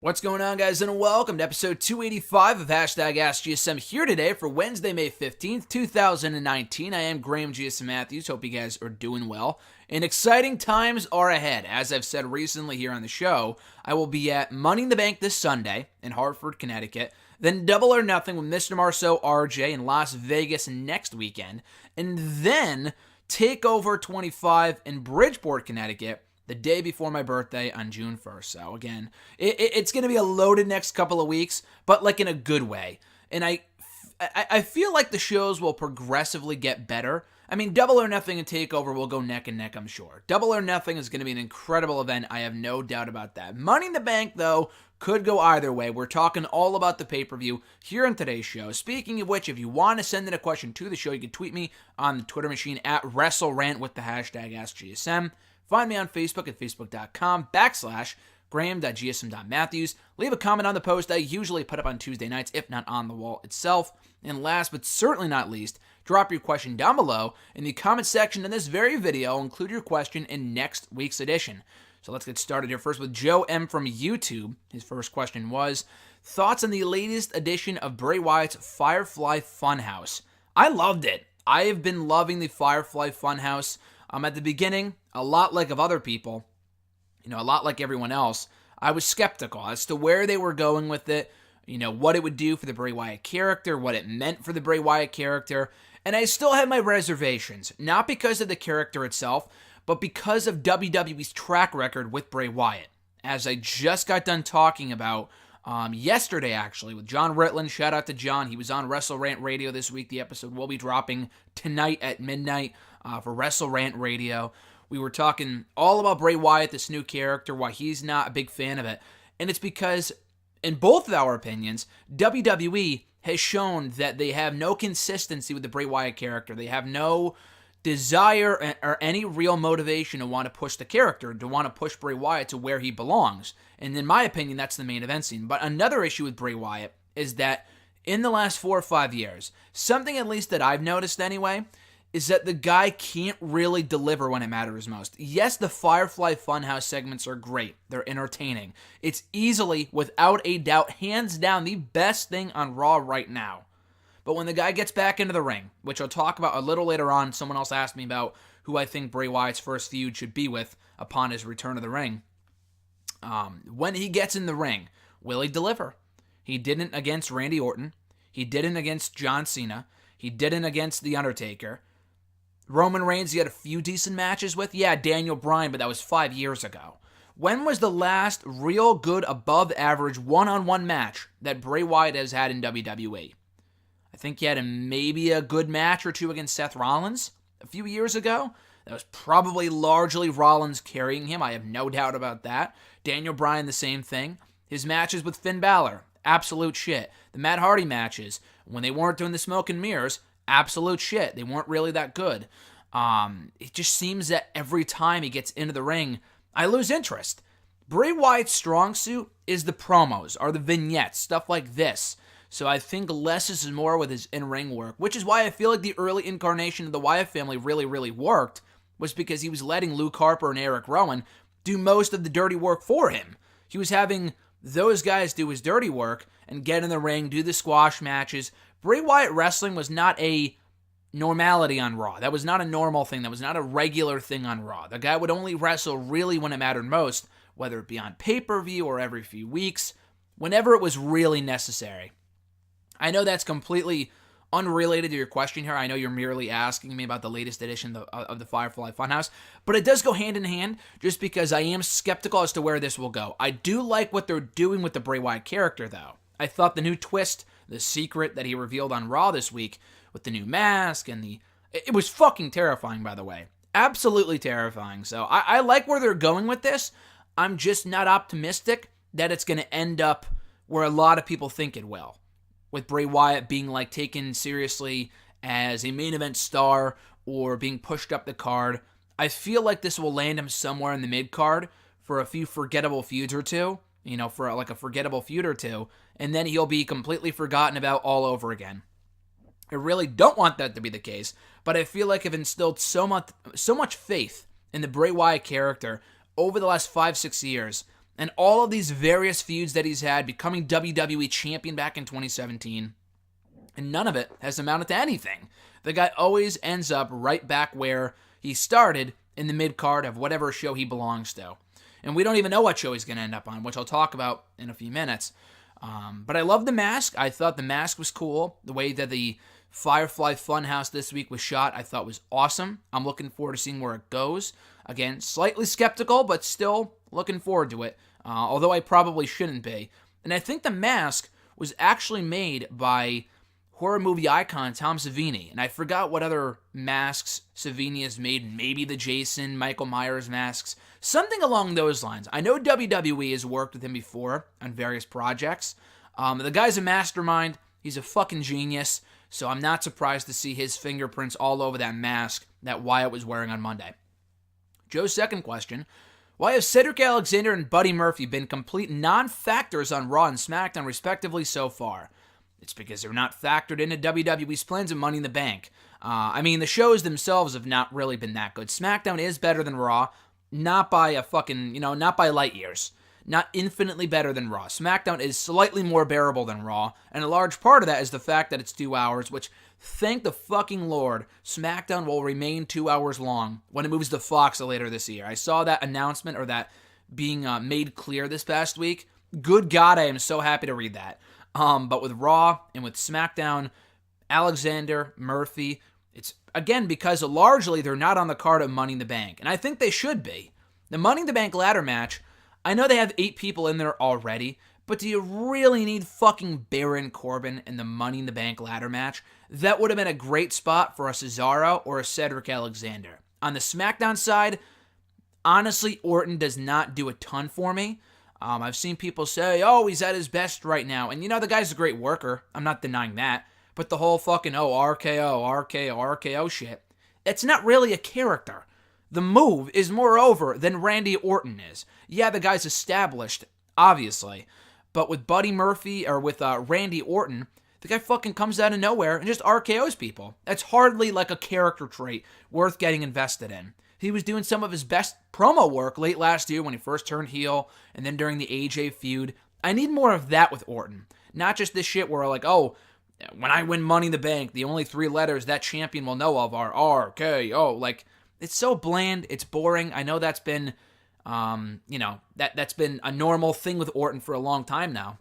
What's going on, guys, and welcome to episode 285 of Hashtag AskGSM here today for Wednesday, May 15th, 2019. I am Graham GSM Matthews. Hope you guys are doing well. And exciting times are ahead. As I've said recently here on the show, I will be at Money in the Bank this Sunday in Hartford, Connecticut. Then Double or Nothing with Mr. Marceau RJ in Las Vegas next weekend. And then Takeover 25 in Bridgeport, Connecticut, the day before my birthday on June 1st. So again, it's going to be a loaded next couple of weeks, but like in a good way. And I feel like the shows will progressively get better. I mean, Double or Nothing and Takeover will go neck and neck, I'm sure. Double or Nothing is going to be an incredible event. I have no doubt about that. Money in the Bank, though, could go either way. We're talking all about the pay-per-view here on today's show. Speaking of which, if you want to send in a question to the show, you can tweet me on the Twitter machine at WrestleRant with the hashtag AskGSM. Find me on Facebook at facebook.com/Graham.gsm.Matthews. Leave a comment on the post I usually put up on Tuesday nights, if not on the wall itself. And last but certainly not least, drop your question down below in the comment section in this very video. I'll include your question in next week's edition. So let's get started here first with Joe M. from YouTube. His first question was, thoughts on the latest edition of Bray Wyatt's Firefly Funhouse? I loved it. I have been loving the Firefly Funhouse. At the beginning, a lot like of other people, a lot like everyone else, I was skeptical as to where they were going with it, what it would do for the Bray Wyatt character, what it meant for the Bray Wyatt character, and I still have my reservations, not because of the character itself, but because of WWE's track record with Bray Wyatt. As I just got done talking about yesterday, actually, with John Ritland. Shout out to John. He was on WrestleRant Radio this week. The episode will be dropping tonight at midnight for WrestleRant Radio. We were talking all about Bray Wyatt, this new character, why he's not a big fan of it. And it's because, in both of our opinions, WWE has shown that they have no consistency with the Bray Wyatt character. They have no desire or any real motivation to want to push the character, to want to push Bray Wyatt to where he belongs. And in my opinion, that's the main event scene. But another issue with Bray Wyatt is that in the last 4 or 5 years, something at least that I've noticed anyway, is that the guy can't really deliver when it matters most. Yes, the Firefly Funhouse segments are great. They're entertaining. It's easily, without a doubt, hands down, the best thing on Raw right now. But when the guy gets back into the ring, which I'll talk about a little later on, someone else asked me about who I think Bray Wyatt's first feud should be with upon his return to the ring. When he gets in the ring, will he deliver? He didn't against Randy Orton. He didn't against John Cena. He didn't against The Undertaker. Roman Reigns, he had a few decent matches with. Yeah, Daniel Bryan, but that was 5 years ago. When was the last real good, above-average, one-on-one match that Bray Wyatt has had in WWE? I think he had maybe a good match or two against Seth Rollins a few years ago. That was probably largely Rollins carrying him. I have no doubt about that. Daniel Bryan, the same thing. His matches with Finn Balor, absolute shit. The Matt Hardy matches, when they weren't doing the smoke and mirrors, absolute shit. They weren't really that good. It just seems that every time he gets into the ring, I lose interest. Bray Wyatt's strong suit is the promos, or the vignettes, stuff like this. So I think less is more with his in-ring work, which is why I feel like the early incarnation of the Wyatt family really, really worked, was because he was letting Luke Harper and Eric Rowan do most of the dirty work for him. He was having those guys do his dirty work and get in the ring, do the squash matches. Bray Wyatt wrestling was not a normality on Raw. That was not a normal thing. That was not a regular thing on Raw. The guy would only wrestle really when it mattered most, whether it be on pay-per-view or every few weeks, whenever it was really necessary. I know that's completely unrelated to your question here. I know you're merely asking me about the latest edition of the Firefly Funhouse, but it does go hand in hand just because I am skeptical as to where this will go. I do like what they're doing with the Bray Wyatt character, though. I thought the new twist, the secret that he revealed on Raw this week with the new mask and it was fucking terrifying, by the way. Absolutely terrifying. So I like where they're going with this. I'm just not optimistic that it's going to end up where a lot of people think it will, with Bray Wyatt being taken seriously as a main event star or being pushed up the card. I feel like this will land him somewhere in the mid card for a few forgettable feuds or two, for a forgettable feud or two, and then he'll be completely forgotten about all over again. I really don't want that to be the case, but I feel like I've instilled so much faith in the Bray Wyatt character over the last 5-6 years and all of these various feuds that he's had, becoming WWE champion back in 2017, and none of it has amounted to anything. The guy always ends up right back where he started, in the mid-card of whatever show he belongs to. And we don't even know what show he's going to end up on, which I'll talk about in a few minutes. But I love the mask. I thought the mask was cool. The way that the Firefly Funhouse this week was shot, I thought was awesome. I'm looking forward to seeing where it goes. Again, slightly skeptical, but still looking forward to it, although I probably shouldn't be. And I think the mask was actually made by horror movie icon Tom Savini, and I forgot what other masks Savini has made, maybe the Jason, Michael Myers masks, something along those lines. I know WWE has worked with him before on various projects. The guy's a mastermind, he's a fucking genius, so I'm not surprised to see his fingerprints all over that mask that Wyatt was wearing on Monday. Joe's second question: why have Cedric Alexander and Buddy Murphy been complete non-factors on Raw and SmackDown respectively so far? It's because they're not factored into WWE's plans of Money in the Bank. The shows themselves have not really been that good. SmackDown is better than Raw, not by not by light years. Not infinitely better than Raw. SmackDown is slightly more bearable than Raw, and a large part of that is the fact that it's 2 hours, which, thank the fucking Lord, SmackDown will remain 2 hours long when it moves to Fox later this year. I saw that announcement, or that being made clear this past week. Good God, I am so happy to read that. But with Raw and with SmackDown, Alexander, Murphy, it's, again, because largely they're not on the card of Money in the Bank. And I think they should be. The Money in the Bank ladder match, I know they have 8 people in there already, but do you really need fucking Baron Corbin in the Money in the Bank ladder match? That would have been a great spot for a Cesaro or a Cedric Alexander. On the SmackDown side, honestly, Orton does not do a ton for me. I've seen people say, oh, he's at his best right now. And the guy's a great worker. I'm not denying that. But the whole fucking, RKO shit, it's not really a character. The move is more over than Randy Orton is. Yeah, the guy's established, obviously. But with Buddy Murphy, or with Randy Orton, the guy fucking comes out of nowhere and just RKOs people. That's hardly like a character trait worth getting invested in. He was doing some of his best promo work late last year when he first turned heel, and then during the AJ feud. I need more of that with Orton. Not just this shit where, like, oh, when I win Money in the Bank, the only 3 letters that champion will know of are RKO. Like, it's so bland, it's boring. I know that's been, that's been a normal thing with Orton for a long time now.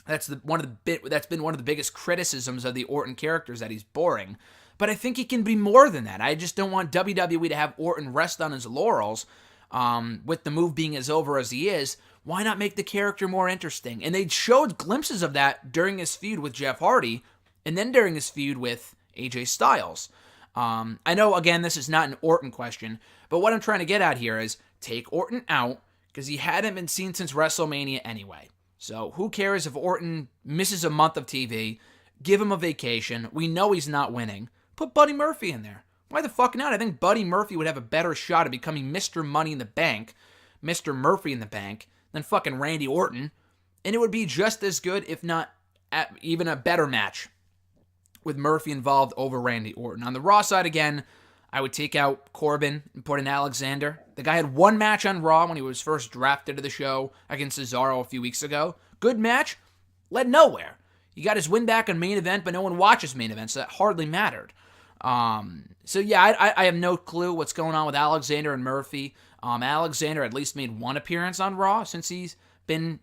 That's been one of the biggest criticisms of the Orton characters, that he's boring. But I think he can be more than that. I just don't want WWE to have Orton rest on his laurels with the move being as over as he is. Why not make the character more interesting? And they showed glimpses of that during his feud with Jeff Hardy, and then during his feud with AJ Styles. I know, again, this is not an Orton question, but what I'm trying to get at here is take Orton out, because he hadn't been seen since WrestleMania anyway. So who cares if Orton misses a month of TV? Give him a vacation. We know he's not winning. Put Buddy Murphy in there. Why the fuck not? I think Buddy Murphy would have a better shot at becoming Mr. Money in the Bank, Mr. Murphy in the Bank, than fucking Randy Orton. And it would be just as good, if not even a better match, with Murphy involved over Randy Orton. On the Raw side, again, I would take out Corbin and put in Alexander. The guy had 1 match on Raw when he was first drafted to the show against Cesaro a few weeks ago. Good match, led nowhere. He got his win back on main event, but no one watches main events, so that hardly mattered. I have no clue what's going on with Alexander and Murphy. Alexander at least made 1 appearance on Raw since he's been,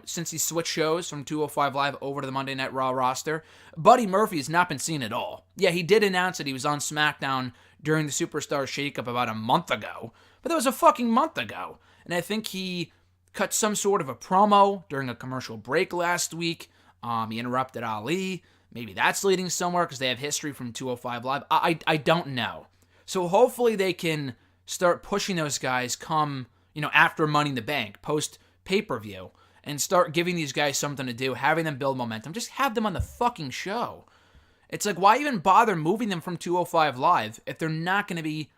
since he switched shows from 205 Live over to the Monday Night Raw roster. Buddy Murphy has not been seen at all. Yeah, he did announce that he was on SmackDown during the Superstar Shakeup about a month ago, but that was a fucking month ago. And I think he cut some sort of a promo during a commercial break last week. He interrupted Ali. Maybe that's leading somewhere because they have history from 205 Live. I don't know. So hopefully they can start pushing those guys come, after Money in the Bank, post pay-per-view, and start giving these guys something to do, having them build momentum. Just have them on the fucking show. It's like, why even bother moving them from 205 Live if they're not going to be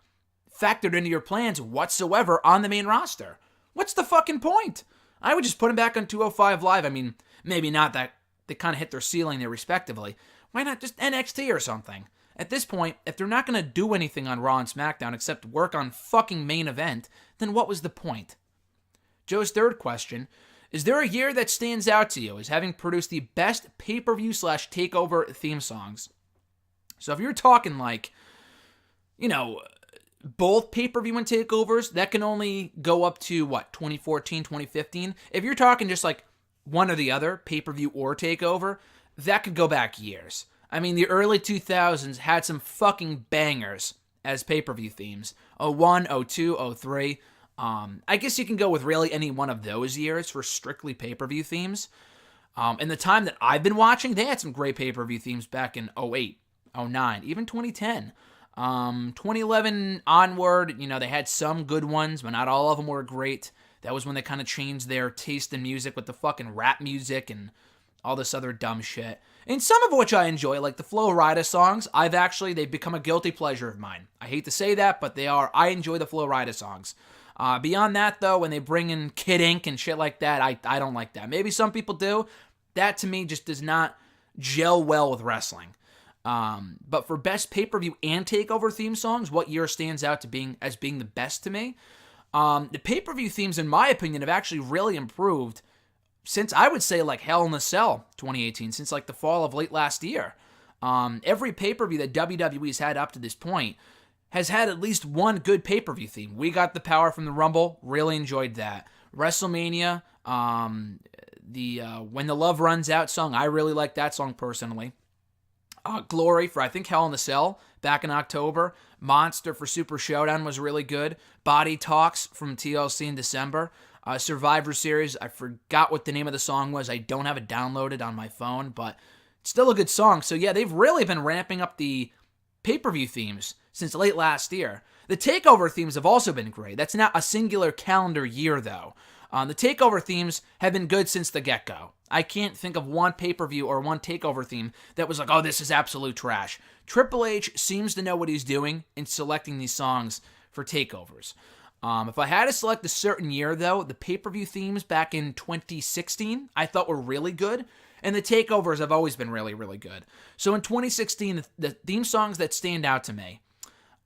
factored into your plans whatsoever on the main roster? What's the fucking point? I would just put them back on 205 Live. I mean, maybe not that they kind of hit their ceiling there respectively. Why not just NXT or something? At this point, if they're not going to do anything on Raw and SmackDown except work on fucking main event, then what was the point? Joe's third question: is there a year that stands out to you as having produced the best pay-per-view / takeover theme songs? So if you're talking like, both pay-per-view and takeovers, that can only go up to, 2014, 2015? If you're talking just like one or the other, pay-per-view or takeover, that could go back years. I mean, the early 2000s had some fucking bangers as pay-per-view themes. 01, 02, 03. I guess you can go with really any one of those years for strictly pay-per-view themes. In the time that I've been watching, they had some great pay-per-view themes back in 08, 09, even 2010. 2011 onward, they had some good ones, but not all of them were great. That was when they kind of changed their taste in music with the fucking rap music and all this other dumb shit. And some of which I enjoy, like the Flo Rida songs. They've become a guilty pleasure of mine. I hate to say that, but they are. I enjoy the Flo Rida songs. Beyond that, though, when they bring in Kid Ink and shit like that, I don't like that. Maybe some people do. That, to me, just does not gel well with wrestling. But for best pay-per-view and takeover theme songs, what year stands out to being the best to me? The pay-per-view themes, in my opinion, have actually really improved since, I would say, like Hell in a Cell 2018, since like the fall of late last year. Every pay-per-view that WWE's had up to this point has had at least one good pay-per-view theme. We Got the Power from the Rumble, really enjoyed that. WrestleMania, the When the Love Runs Out song, I really like that song personally. Glory for, I think, Hell in a Cell back in October. Monster for Super Showdown was really good. Body Talks from TLC in December. Survivor Series, I forgot what the name of the song was. I don't have it downloaded on my phone, but it's still a good song. So yeah, they've really been ramping up the pay-per-view themes since late last year. The takeover themes have also been great. That's not a singular calendar year, though. The takeover themes have been good since the get-go. I can't think of one pay-per-view or one takeover theme that was like, oh, this is absolute trash. Triple H seems to know what he's doing in selecting these songs for takeovers. If I had to select a certain year, though, the pay-per-view themes back in 2016 I thought were really good, and the takeovers have always been really, really good. So in 2016, the theme songs that stand out to me,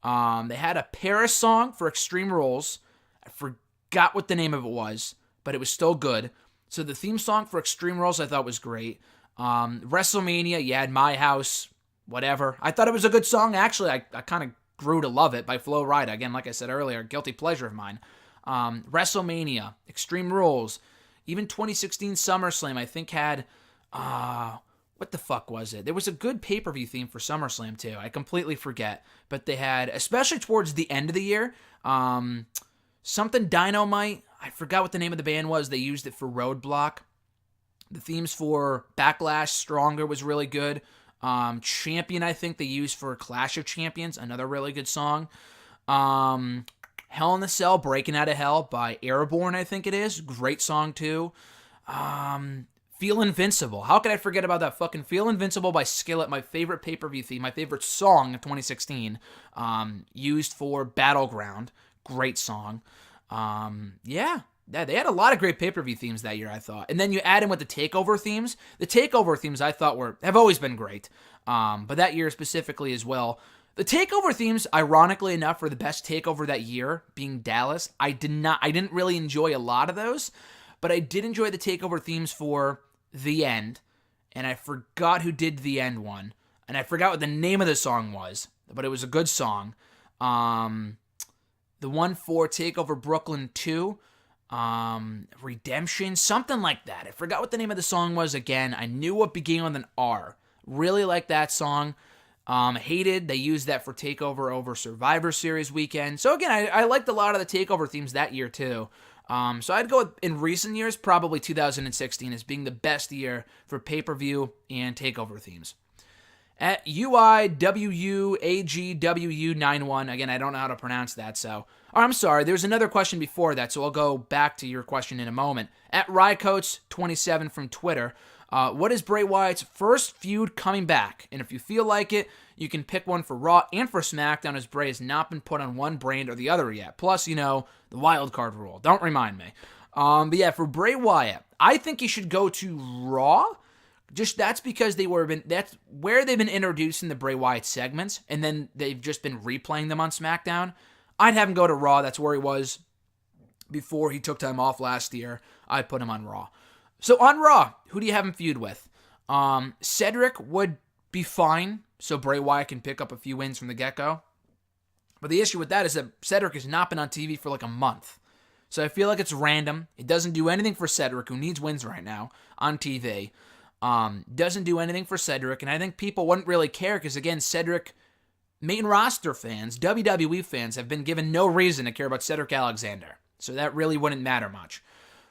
they had a Paris song for Extreme Rules. I forgot what the name of it was, but it was still good. So the theme song for Extreme Rules I thought was great. WrestleMania, you had My House, whatever. I thought it was a good song. Actually, I kind of grew to love it by Flo Rida. Again, like I said earlier, guilty pleasure of mine. WrestleMania, Extreme Rules, even 2016 SummerSlam I think had, what the fuck was it? There was a good pay-per-view theme for SummerSlam too. I completely forget. But they had, especially towards the end of the year, something Dynamite. I forgot what the name of the band was. They used it for Roadblock. The themes for Backlash, Stronger was really good. Champion, I think they used for Clash of Champions, another really good song. Hell in a Cell, Breaking Out of Hell by Airborne, I think it is. Great song too. Feel Invincible. How could I forget about that fucking Feel Invincible by Skillet, my favorite pay-per-view theme, my favorite song of 2016, used for Battleground. Great song. Yeah, they had a lot of great pay-per-view themes that year, I thought. And then you add in with the takeover themes. The takeover themes I thought have always been great. But that year specifically as well. The takeover themes, ironically enough, for the best takeover that year, being Dallas, I didn't really enjoy a lot of those, but I did enjoy the takeover themes for The End, and I forgot who did The End one, and I forgot what the name of the song was, but it was a good song. The one for TakeOver Brooklyn 2, Redemption, something like that. I forgot what the name of the song was again. I knew it began with an R. Really liked that song. Hated they used that for TakeOver over Survivor Series weekend. So again, I liked a lot of the TakeOver themes that year too. So I'd go with, in recent years, probably 2016 as being the best year for pay-per-view and TakeOver themes. At UIWUAGWU91, again, I don't know how to pronounce that, so... I'm sorry, there's another question before that, so I'll go back to your question in a moment. At Rycoats27 from Twitter, what is Bray Wyatt's first feud coming back? And if you feel like it, you can pick one for Raw and for SmackDown, as Bray has not been put on one brand or the other yet. Plus, the wild card rule. Don't remind me. But yeah, for Bray Wyatt, I think he should go to Raw. Just that's because that's where they've been introducing the Bray Wyatt segments, and then they've just been replaying them on SmackDown. I'd have him go to Raw. That's where he was before he took time off last year, I put him on Raw. So on Raw, who do you have him feud with? Cedric would be fine, so Bray Wyatt can pick up a few wins from the get-go. But the issue with that is that Cedric has not been on TV for like a month. So I feel like it's random. It doesn't do anything for Cedric, who needs wins right now on TV. Doesn't do anything for Cedric, and I think people wouldn't really care because, again, Cedric, main roster fans, WWE fans, have been given no reason to care about Cedric Alexander. So that really wouldn't matter much.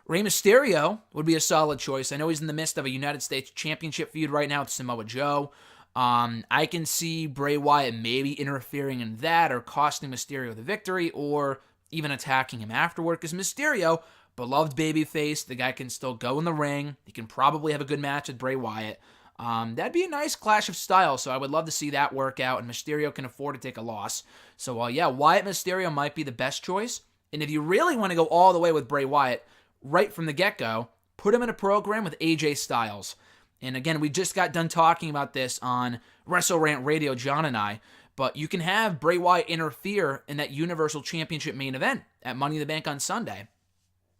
Rey Mysterio would be a solid choice. I know he's in the midst of a United States Championship feud right now with Samoa Joe. I can see Bray Wyatt maybe interfering in that or costing Mysterio the victory or even attacking him afterward because Mysterio, beloved babyface, the guy can still go in the ring. He can probably have a good match with Bray Wyatt. That'd be a nice clash of styles, so I would love to see that work out, and Mysterio can afford to take a loss. So, Wyatt Mysterio might be the best choice. And if you really want to go all the way with Bray Wyatt, right from the get-go, put him in a program with AJ Styles. And again, we just got done talking about this on Wrestle Rant Radio, John and I, but you can have Bray Wyatt interfere in that Universal Championship main event at Money in the Bank on Sunday.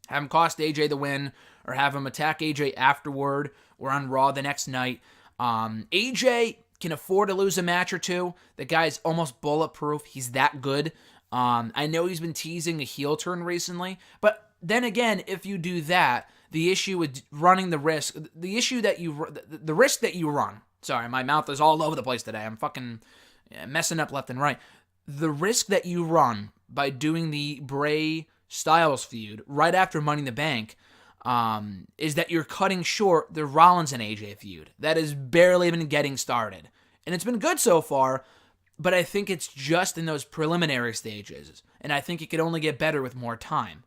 Have him cost AJ the win, or have him attack AJ afterward, or on Raw the next night. AJ can afford to lose a match or two. The guy's almost bulletproof. He's that good. I know he's been teasing a heel turn recently, but then again, if you do that, the issue with running the risk, the risk that you run, sorry, my mouth is all over the place today. I'm fucking messing up left and right. The risk that you run by doing the Bray Styles feud right after Money in the Bank is that you're cutting short the Rollins and AJ feud. That has barely been getting started. And it's been good so far, but I think it's just in those preliminary stages. And I think it could only get better with more time.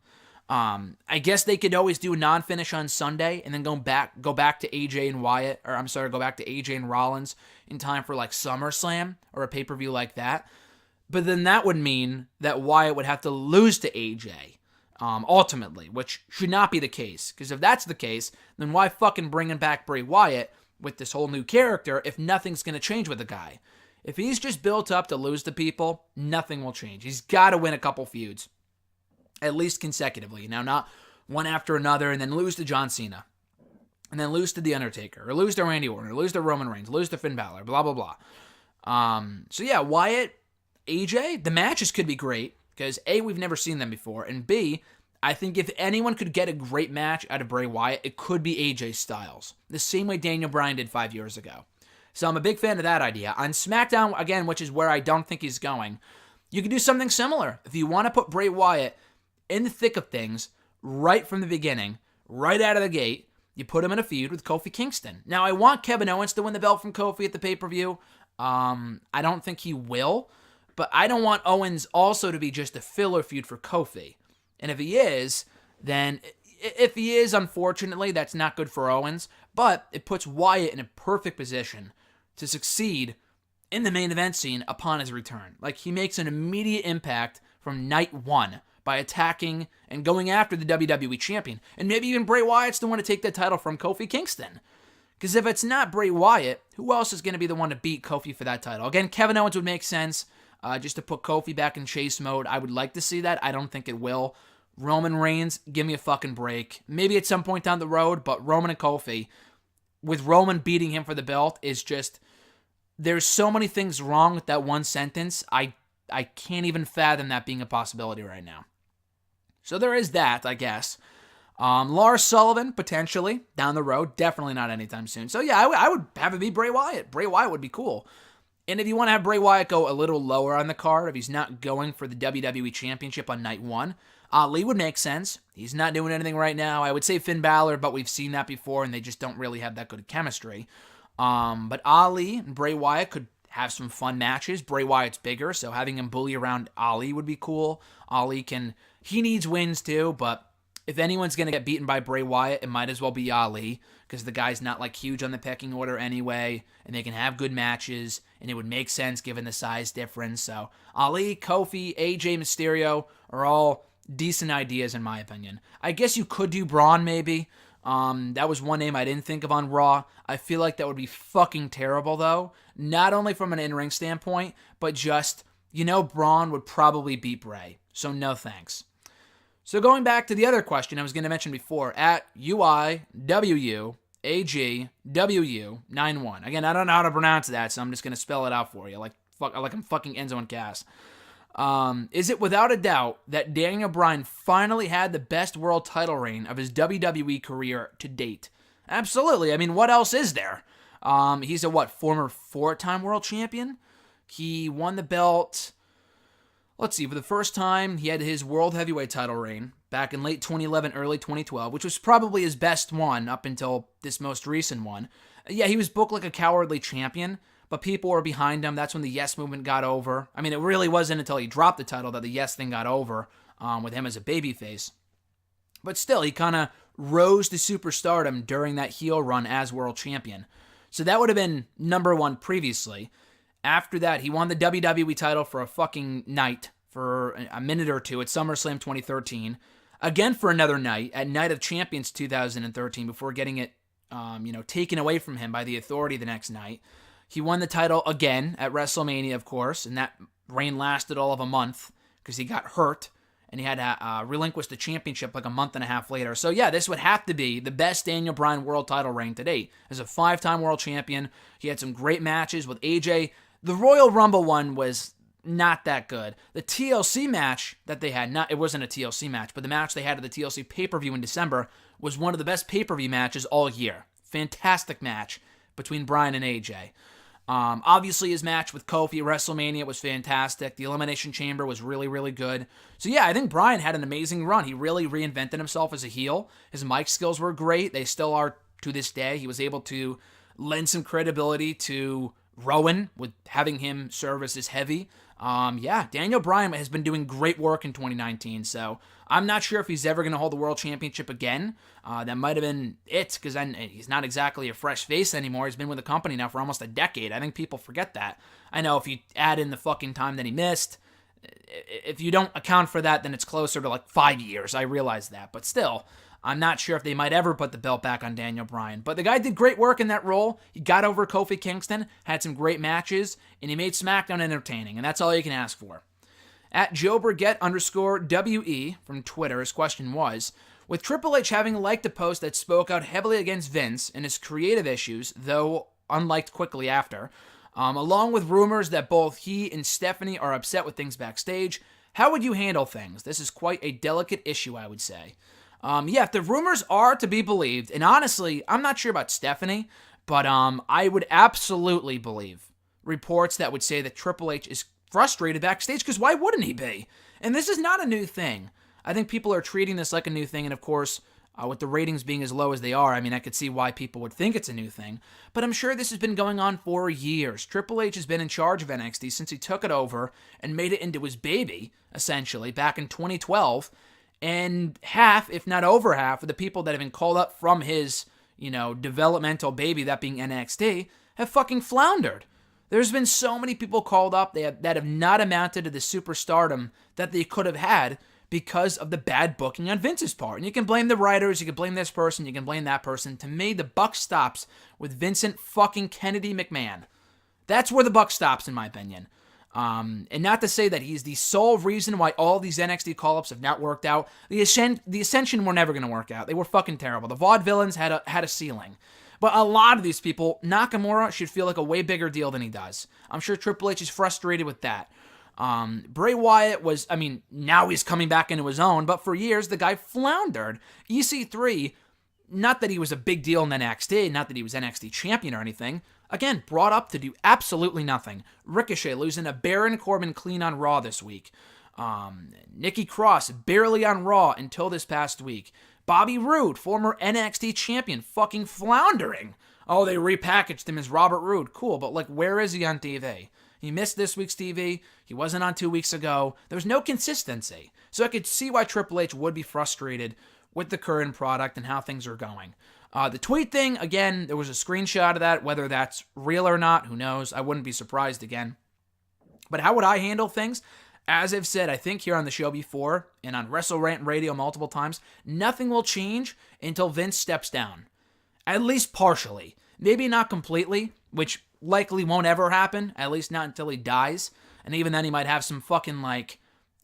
I guess they could always do a non-finish on Sunday and then go back to AJ and Wyatt, or I'm sorry, go back to AJ and Rollins in time for like SummerSlam or a pay-per-view like that. But then that would mean that Wyatt would have to lose to AJ, ultimately, which should not be the case. Because if that's the case, then why fucking bringing back Bray Wyatt with this whole new character if nothing's going to change with the guy? If he's just built up to lose to people, nothing will change. He's got to win a couple feuds. At least consecutively. Now, not one after another, and then lose to John Cena. And then lose to The Undertaker. Or lose to Randy Orton. Or lose to Roman Reigns. Lose to Finn Balor. Blah, blah, blah. Wyatt, AJ, the matches could be great. Because A, we've never seen them before. And B, I think if anyone could get a great match out of Bray Wyatt, it could be AJ Styles. The same way Daniel Bryan did 5 years ago. So I'm a big fan of that idea. On SmackDown, again, which is where I don't think he's going, you could do something similar. If you want to put Bray Wyatt in the thick of things, right from the beginning, right out of the gate, you put him in a feud with Kofi Kingston. Now, I want Kevin Owens to win the belt from Kofi at the pay-per-view. I don't think he will, but I don't want Owens also to be just a filler feud for Kofi. And if he is, then if he is, unfortunately, that's not good for Owens, but it puts Wyatt in a perfect position to succeed in the main event scene upon his return. Like, he makes an immediate impact from night one by attacking and going after the WWE champion. And maybe even Bray Wyatt's the one to take that title from Kofi Kingston. Because if it's not Bray Wyatt, who else is going to be the one to beat Kofi for that title? Again, Kevin Owens would make sense just to put Kofi back in chase mode. I would like to see that. I don't think it will. Roman Reigns, give me a fucking break. Maybe at some point down the road, but Roman and Kofi, with Roman beating him for the belt, is just... There's so many things wrong with that one sentence. I can't even fathom that being a possibility right now. So there is that, I guess. Lars Sullivan, potentially, down the road. Definitely not anytime soon. So yeah, I would have it be Bray Wyatt. Bray Wyatt would be cool. And if you want to have Bray Wyatt go a little lower on the card, if he's not going for the WWE Championship on night one, Ali would make sense. He's not doing anything right now. I would say Finn Balor, but we've seen that before, and they just don't really have that good chemistry. But Ali and Bray Wyatt could have some fun matches. Bray Wyatt's bigger, so having him bully around Ali would be cool. He needs wins too, but if anyone's going to get beaten by Bray Wyatt, it might as well be Ali, because the guy's not like huge on the pecking order anyway, and they can have good matches, and it would make sense given the size difference. So Ali, Kofi, AJ, Mysterio are all decent ideas in my opinion. I guess you could do Braun maybe. That was one name I didn't think of on Raw. I feel like that would be fucking terrible though. Not only from an in-ring standpoint, but just, Braun would probably beat Bray. So no thanks. So going back to the other question I was going to mention before, at UIWAGWU91. Again, I don't know how to pronounce that, so I'm just going to spell it out for you like I'm fucking Enzo Cass. Is it without a doubt that Daniel Bryan finally had the best world title reign of his WWE career to date? Absolutely. I mean, what else is there? He's a former 4-time world champion? He won the belt, let's see, for the first time, he had his world heavyweight title reign back in late 2011, early 2012, which was probably his best one up until this most recent one. Yeah, he was booked like a cowardly champion, but people were behind him. That's when the Yes movement got over. I mean, it really wasn't until he dropped the title that the Yes thing got over with him as a babyface. But still, he kind of rose to superstardom during that heel run as world champion. So that would have been number one previously. After that, he won the WWE title for a fucking night, for a minute or two at SummerSlam 2013. Again for another night, at Night of Champions 2013, before getting it taken away from him by the Authority the next night. He won the title again at WrestleMania, of course, and that reign lasted all of a month because he got hurt, and he had to relinquish the championship like a month and a half later. So yeah, this would have to be the best Daniel Bryan world title reign to date. As a 5-time world champion, he had some great matches with AJ. The Royal Rumble one was not that good. The TLC match that they had, it wasn't a TLC match, but the match they had at the TLC pay-per-view in December was one of the best pay-per-view matches all year. Fantastic match between Bryan and AJ. Obviously, his match with Kofi at WrestleMania was fantastic. The Elimination Chamber was really, really good. So yeah, I think Bryan had an amazing run. He really reinvented himself as a heel. His mic skills were great. They still are to this day. He was able to lend some credibility to Rowan with having him serve as his heavy. Daniel Bryan has been doing great work in 2019, so I'm not sure if he's ever going to hold the World Championship again. That might have been it, because he's not exactly a fresh face anymore. He's been with the company now for almost a decade. I think people forget that. I know if you add in the fucking time that he missed, if you don't account for that, then it's closer to like 5 years. I realize that, but still, I'm not sure if they might ever put the belt back on Daniel Bryan. But the guy did great work in that role. He got over Kofi Kingston, had some great matches, and he made SmackDown entertaining, and that's all you can ask for. At JoeBurgett_WE from Twitter, his question was, with Triple H having liked a post that spoke out heavily against Vince and his creative issues, though unliked quickly after, along with rumors that both he and Stephanie are upset with things backstage, how would you handle things? This is quite a delicate issue, I would say. If the rumors are to be believed, and honestly, I'm not sure about Stephanie, but I would absolutely believe reports that would say that Triple H is frustrated backstage, because why wouldn't he be? And this is not a new thing. I think people are treating this like a new thing, and of course, with the ratings being as low as they are, I mean, I could see why people would think it's a new thing, but I'm sure this has been going on for years. Triple H has been in charge of NXT since he took it over and made it into his baby, essentially, back in 2012, and half, if not over half, of the people that have been called up from his, developmental baby, that being NXT, have fucking floundered. There's been so many people called up that have not amounted to the superstardom that they could have had because of the bad booking on Vince's part. And you can blame the writers, you can blame this person, you can blame that person. To me, the buck stops with Vincent fucking Kennedy McMahon. That's where the buck stops, in my opinion. And not to say that he's the sole reason why all these NXT call-ups have not worked out. The Ascension were never going to work out. They were fucking terrible. The Vaudevillains had a ceiling. But a lot of these people, Nakamura should feel like a way bigger deal than he does. I'm sure Triple H is frustrated with that. Bray Wyatt was, now he's coming back into his own, but for years the guy floundered. EC3, not that he was a big deal in NXT, not that he was NXT champion or anything, again, brought up to do absolutely nothing. Ricochet losing to Baron Corbin clean on Raw this week. Nikki Cross barely on Raw until this past week. Bobby Roode, former NXT champion, fucking floundering. Oh, they repackaged him as Robert Roode. Cool, but where is he on TV? He missed this week's TV. He wasn't on 2 weeks ago. There's no consistency. So I could see why Triple H would be frustrated with the current product and how things are going. The tweet thing, again, there was a screenshot of that. Whether that's real or not, who knows? I wouldn't be surprised again. But how would I handle things? As I've said, I think here on the show before, and on Wrestle Rant Radio multiple times, nothing will change until Vince steps down. At least partially. Maybe not completely, which likely won't ever happen, at least not until he dies. And even then he might have some fucking,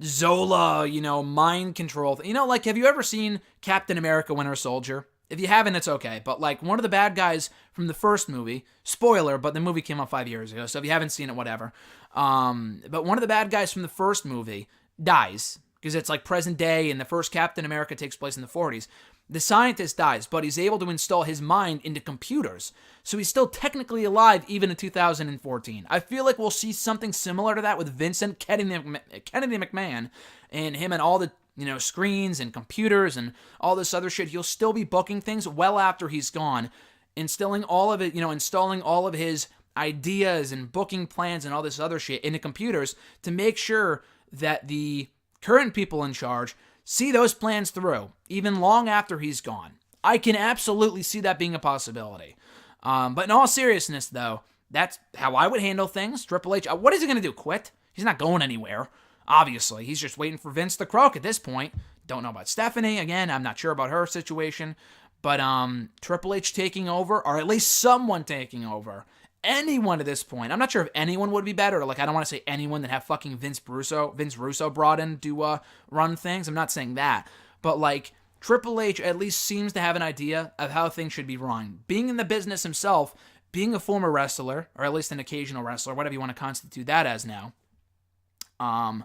Zola, mind control. Like, have you ever seen Captain America Winter Soldier? If you haven't, it's okay. But, like, one of the bad guys from the first movie, spoiler, but the movie came out 5 years ago, so if you haven't seen it, whatever. But one of the bad guys from the first movie dies, because it's, like, present day, and the first Captain America takes place in the 40s. The scientist dies, but he's able to install his mind into computers. So he's still technically alive even in 2014. I feel like we'll see something similar to that with Vincent Kennedy McMahon and him and all the screens and computers and all this other shit. He'll still be booking things well after he's gone, installing all of his ideas and booking plans and all this other shit into computers to make sure that the current people in charge see those plans through, even long after he's gone. I can absolutely see that being a possibility. But in all seriousness, though, that's how I would handle things. Triple H, what is he going to do, quit? He's not going anywhere. Obviously, he's just waiting for Vince to croak at this point. Don't know about Stephanie. Again, I'm not sure about her situation. But Triple H taking over, or at least someone taking over. Anyone at this point. I'm not sure if anyone would be better. Like, I don't want to say anyone that have fucking Vince Russo brought in to run things. I'm not saying that. But, like, Triple H at least seems to have an idea of how things should be run. Being in the business himself, being a former wrestler, or at least an occasional wrestler, whatever you want to constitute that as now. I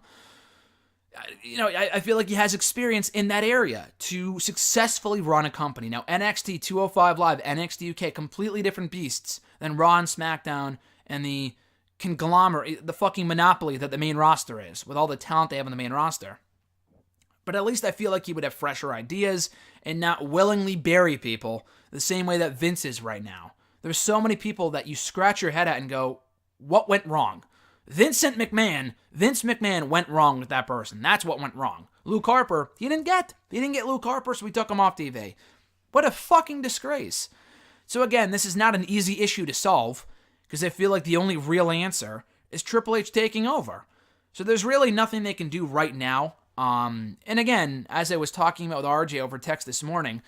feel like he has experience in that area to successfully run a company. Now, NXT 205 Live, NXT UK, completely different beasts than Raw and SmackDown and the conglomerate, the fucking monopoly that the main roster is, with all the talent they have on the main roster. But at least I feel like he would have fresher ideas and not willingly bury people the same way that Vince is right now. There's so many people that you scratch your head at and go, what went wrong? Vince McMahon went wrong with that person. That's what went wrong. Luke Harper, he didn't get Luke Harper, so we took him off TV. What a fucking disgrace. So again, this is not an easy issue to solve, because I feel like the only real answer is Triple H taking over. So there's really nothing they can do right now. And again, as I was talking about with RJ over text this morning,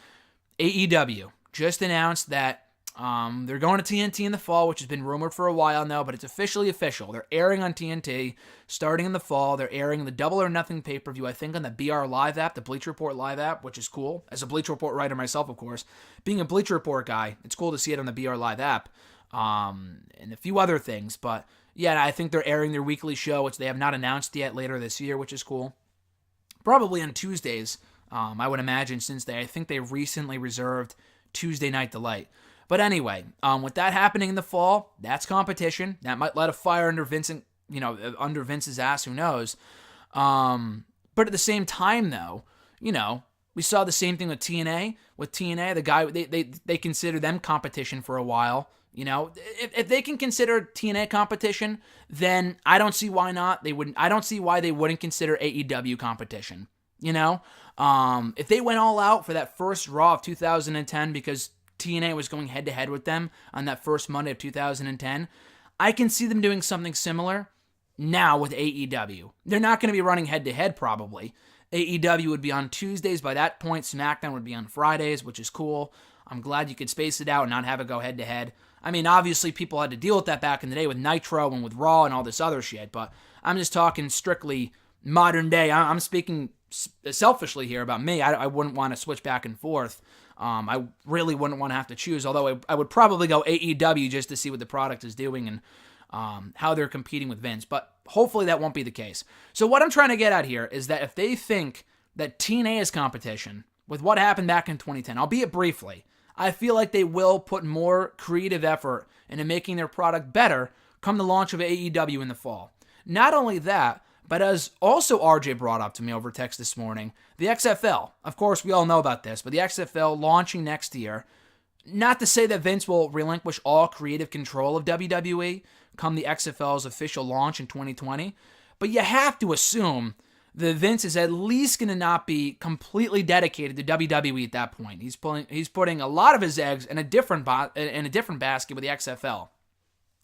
AEW just announced that they're going to TNT in the fall, which has been rumored for a while now, but it's officially official. They're airing on TNT starting in the fall. They're airing the Double or Nothing pay-per-view, I think, on the BR Live app, the Bleacher Report Live app, which is cool. As a Bleacher Report writer myself, of course, being a Bleacher Report guy, it's cool to see it on the BR Live app, and a few other things. But yeah, I think they're airing their weekly show, which they have not announced yet, later this year, which is cool. Probably on Tuesdays, I would imagine, since I think they recently reserved Tuesday Night Delight. But anyway, with that happening in the fall, that's competition. That might light a fire under under Vince's ass. Who knows? But at the same time, though, we saw the same thing with TNA. With TNA, the guy they consider them competition for a while. If they can consider TNA competition, then I don't see why not. They wouldn't. I don't see why they wouldn't consider AEW competition. If they went all out for that first Raw of 2010 because TNA was going head-to-head with them on that first Monday of 2010, I can see them doing something similar now with AEW. They're not going to be running head-to-head probably. AEW would be on Tuesdays. By that point, SmackDown would be on Fridays, which is cool. I'm glad you could space it out and not have it go head-to-head. I mean, obviously, people had to deal with that back in the day with Nitro and with Raw and all this other shit, but I'm just talking strictly modern day. I'm speaking selfishly here about me. I wouldn't want to switch back and forth. I really wouldn't want to have to choose, although I would probably go AEW just to see what the product is doing and how they're competing with Vince, but hopefully that won't be the case. So what I'm trying to get at here is that if they think that TNA is competition with what happened back in 2010, albeit briefly, I feel like they will put more creative effort into making their product better come the launch of AEW in the fall. Not only that, but as also RJ brought up to me over text this morning, the XFL, of course we all know about this, but the XFL launching next year, not to say that Vince will relinquish all creative control of WWE come the XFL's official launch in 2020, but you have to assume that Vince is at least going to not be completely dedicated to WWE at that point. He's putting a lot of his eggs in a different basket with the XFL.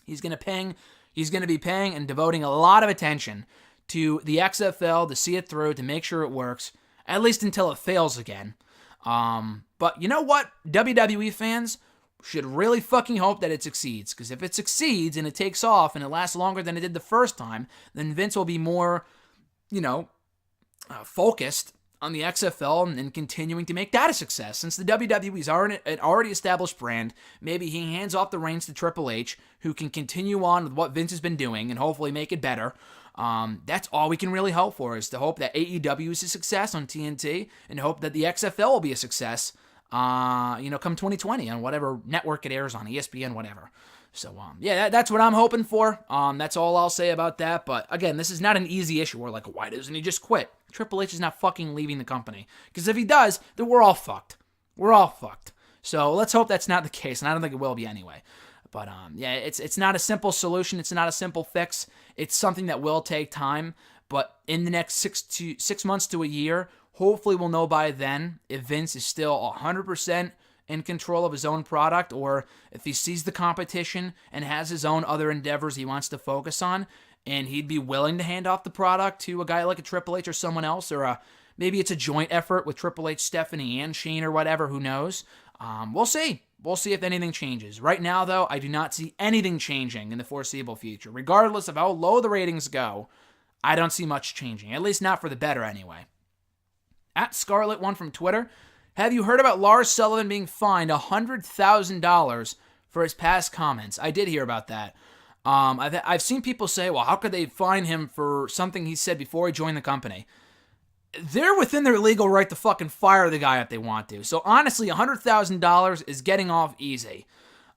He's going to be paying and devoting a lot of attention to the XFL to see it through, to make sure it works, at least until it fails again. But you know what? WWE fans should really fucking hope that it succeeds, because if it succeeds and it takes off and it lasts longer than it did the first time, then Vince will be more, focused on the XFL and continuing to make that a success. Since the WWE's an already established brand, maybe he hands off the reins to Triple H, who can continue on with what Vince has been doing and hopefully make it better. That's all we can really hope for, is to hope that AEW is a success on TNT and hope that the XFL will be a success, come 2020 on whatever network it airs on, ESPN, whatever. So, that's what I'm hoping for. That's all I'll say about that. But again, this is not an easy issue. We're like, why doesn't he just quit? Triple H is not fucking leaving the company. Because if he does, then we're all fucked. We're all fucked. So let's hope that's not the case, and I don't think it will be anyway. But it's not a simple solution. It's not a simple fix. It's something that will take time. But in the next 6 months to a year, hopefully we'll know by then if Vince is still 100% in control of his own product, or if he sees the competition and has his own other endeavors he wants to focus on, and he'd be willing to hand off the product to a guy like a Triple H or someone else, or maybe it's a joint effort with Triple H, Stephanie, and Shane, or whatever, who knows. We'll see. We'll see if anything changes. Right now, though, I do not see anything changing in the foreseeable future. Regardless of how low the ratings go, I don't see much changing, at least not for the better anyway. At Scarlet1 from Twitter, have you heard about Lars Sullivan being fined $100,000 for his past comments? I did hear about that. I've seen people say, well, how could they fine him for something he said before he joined the company? They're within their legal right to fucking fire the guy if they want to. So honestly, $100,000 is getting off easy.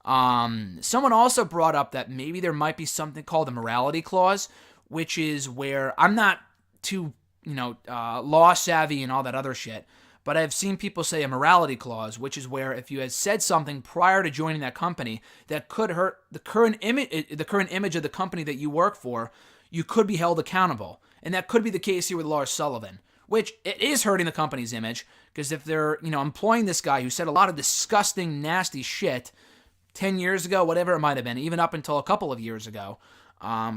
Someone also brought up that maybe there might be something called a morality clause, which is where I'm not too, law savvy and all that other shit. But I've seen people say a morality clause, which is where if you had said something prior to joining that company that could hurt the current image of the company that you work for, you could be held accountable. And that could be the case here with Lars Sullivan, which it is hurting the company's image, because if they're, employing this guy who said a lot of disgusting, nasty shit 10 years ago, whatever it might have been, even up until a couple of years ago,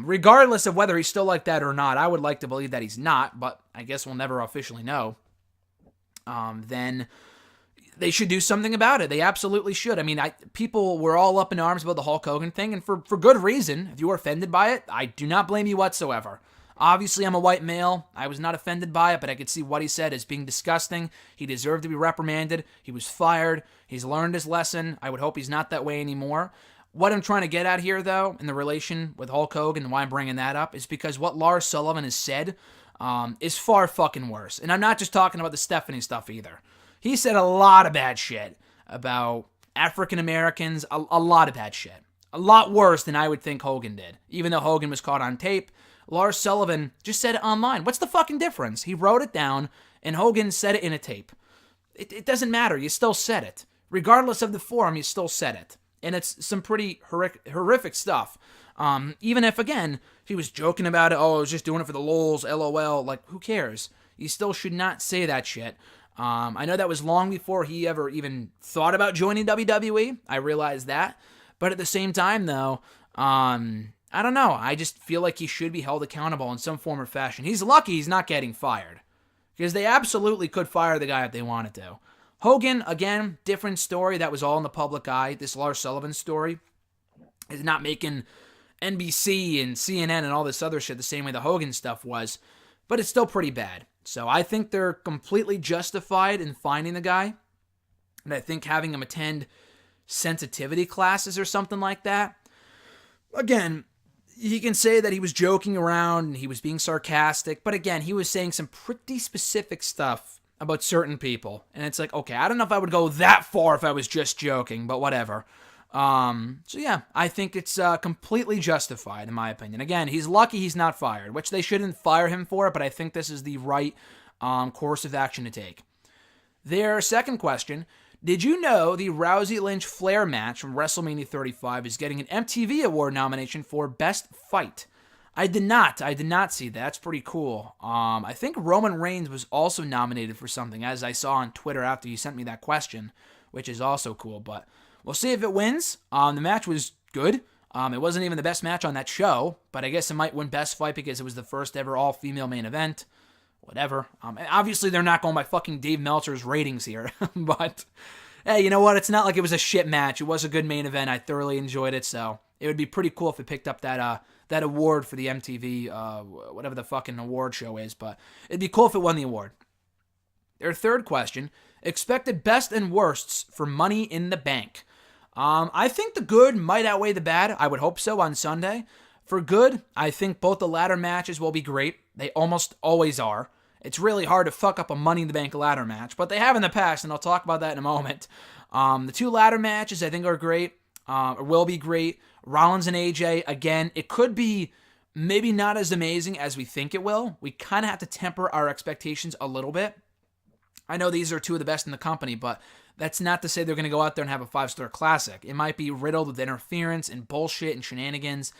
regardless of whether he's still like that or not, I would like to believe that he's not, but I guess we'll never officially know. Then they should do something about it. They absolutely should. I mean, people were all up in arms about the Hulk Hogan thing, and for good reason. If you were offended by it, I do not blame you whatsoever. Obviously, I'm a white male. I was not offended by it, but I could see what he said as being disgusting. He deserved to be reprimanded. He was fired. He's learned his lesson. I would hope he's not that way anymore. What I'm trying to get at here, though, in the relation with Hulk Hogan and why I'm bringing that up, is because what Lars Sullivan has said is far fucking worse. And I'm not just talking about the Stephanie stuff either. He said a lot of bad shit about African Americans, a lot of bad shit. A lot worse than I would think Hogan did. Even though Hogan was caught on tape, Lars Sullivan just said it online. What's the fucking difference? He wrote it down, and Hogan said it in a tape. It doesn't matter. You still said it. Regardless of the forum, you still said it. And it's some pretty horrific stuff. Even if, again, he was joking about it, I was just doing it for the lols, LOL, like, who cares? You still should not say that shit. I know that was long before he ever even thought about joining WWE. I realize that. But at the same time, though, I don't know. I just feel like he should be held accountable in some form or fashion. He's lucky he's not getting fired, because they absolutely could fire the guy if they wanted to. Hogan, again, different story. That was all in the public eye. This Lars Sullivan story is not making NBC and CNN and all this other shit the same way the Hogan stuff was, but it's still pretty bad. So I think they're completely justified in finding the guy, and I think having him attend sensitivity classes or something like that. Again, he can say that he was joking around and he was being sarcastic, but again, he was saying some pretty specific stuff about certain people, and it's like, okay, I don't know if I would go that far if I was just joking, but whatever. So yeah, I think it's completely justified in my opinion. Again, he's lucky he's not fired, which they shouldn't fire him for, but I think this is the right course of action to take. Their second question: did you know the Rousey-Lynch-Flair match from WrestleMania 35 is getting an MTV Award nomination for Best Fight? I did not see that. That's pretty cool. I think Roman Reigns was also nominated for something, as I saw on Twitter after you sent me that question, which is also cool, but we'll see if it wins. The match was good. It wasn't even the best match on that show, but I guess it might win Best Fight because it was the first ever all-female main event. Whatever. Obviously, they're not going by fucking Dave Meltzer's ratings here, but hey, you know what? It's not like it was a shit match. It was a good main event. I thoroughly enjoyed it, so it would be pretty cool if it picked up that award for the MTV, whatever the fucking award show is, but it'd be cool if it won the award. Their third question, expected best and worsts for Money in the Bank. I think the good might outweigh the bad. I would hope so on Sunday. For good, I think both the ladder matches will be great. They almost always are. It's really hard to fuck up a Money in the Bank ladder match, but they have in the past, and I'll talk about that in a moment. The two ladder matches I think are great, or will be great. Rollins and AJ, again, it could be maybe not as amazing as we think it will. We kind of have to temper our expectations a little bit. I know these are two of the best in the company, but that's not to say they're going to go out there and have a 5-star classic. It might be riddled with interference and bullshit and shenanigans.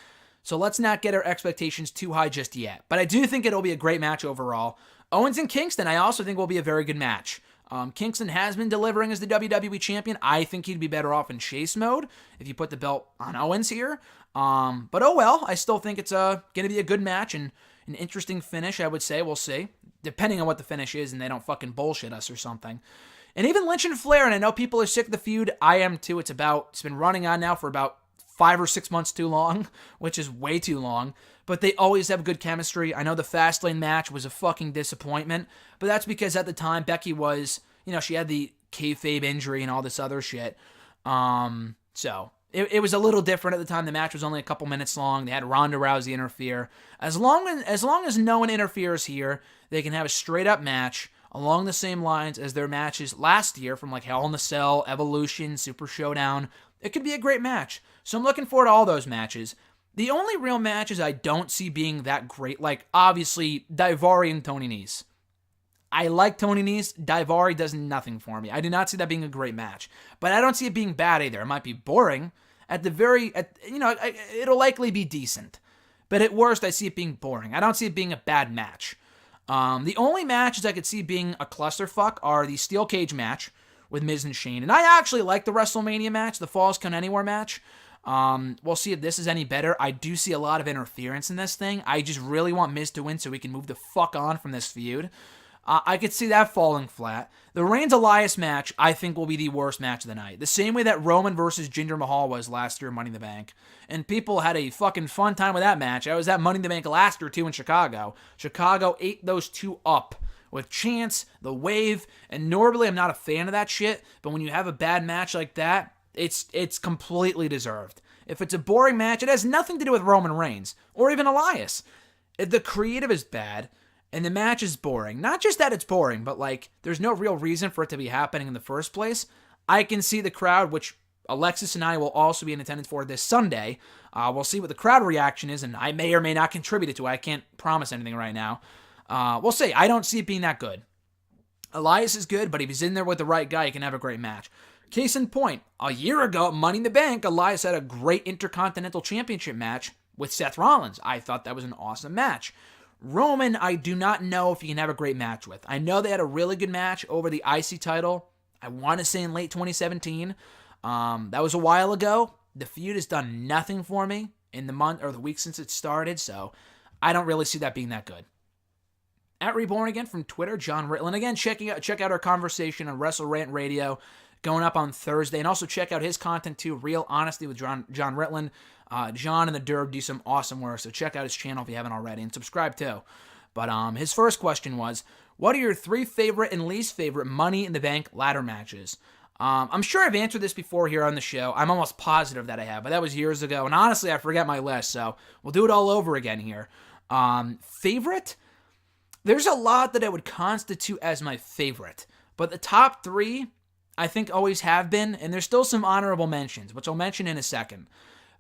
So let's not get our expectations too high just yet. But I do think it'll be a great match overall. Owens and Kingston, I also think will be a very good match. Kingston has been delivering as the WWE champion. I think he'd be better off in chase mode if you put the belt on Owens here. But oh well, I still think it's going to be a good match and an interesting finish, I would say. We'll see. Depending on what the finish is and they don't fucking bullshit us or something. And even Lynch and Flair, and I know people are sick of the feud. I am too. It's been running on now for about 5 or 6 months too long, which is way too long. But they always have good chemistry. I know the Fastlane match was a fucking disappointment, but that's because at the time Becky was, she had the kayfabe injury and all this other shit. So it was a little different at the time. The match was only a couple minutes long. They had Ronda Rousey interfere. As long as no one interferes here, they can have a straight up match along the same lines as their matches last year from like Hell in a Cell, Evolution, Super Showdown. It could be a great match. So I'm looking forward to all those matches. The only real matches I don't see being that great, like obviously Daivari and Tony Nese. I like Tony Nese. Daivari does nothing for me. I do not see that being a great match. But I don't see it being bad either. It might be boring. It'll likely be decent. But at worst, I see it being boring. I don't see it being a bad match. The only matches I could see being a clusterfuck are the Steel Cage match with Miz and Shane. And I actually like the WrestleMania match, the Falls Count Anywhere match. We'll see if this is any better. I do see a lot of interference in this thing. I just really want Miz to win so we can move the fuck on from this feud. I could see that falling flat. The Reigns-Elias match, I think, will be the worst match of the night. The same way that Roman versus Jinder Mahal was last year at Money in the Bank. And people had a fucking fun time with that match. I was at Money in the Bank last year, too, in Chicago. Chicago ate those two up with chants, the wave, and normally I'm not a fan of that shit, but when you have a bad match like that, it's completely deserved. If it's a boring match, it has nothing to do with Roman Reigns, or even Elias. If the creative is bad, and the match is boring, not just that it's boring, but like, there's no real reason for it to be happening in the first place, I can see the crowd, which Alexis and I will also be in attendance for this Sunday. We'll see what the crowd reaction is, and I may or may not contribute to it. I can't promise anything right now. We'll see. I don't see it being that good. Elias is good, but if he's in there with the right guy, he can have a great match. Case in point, a year ago at Money in the Bank, Elias had a great Intercontinental Championship match with Seth Rollins. I thought that was an awesome match. Roman, I do not know if he can have a great match with. I know they had a really good match over the IC title, I want to say in late 2017. That was a while ago. The feud has done nothing for me in the month or the week since it started, so I don't really see that being that good. At Reborn Again from Twitter, John Ritlin. Again, check out our conversation on Wrestle Rant Radio going up on Thursday. And also check out his content too, Real Honesty with John Ritlin. John and the Derb do some awesome work, so check out his channel if you haven't already, and subscribe too. But his first question was, what are your 3 favorite and least favorite Money in the Bank ladder matches? I'm sure I've answered this before here on the show. I'm almost positive that I have, but that was years ago. And honestly, I forget my list, so we'll do it all over again here. Favorite? There's a lot that I would constitute as my favorite, but the top 3, I think, always have been, and there's still some honorable mentions, which I'll mention in a second.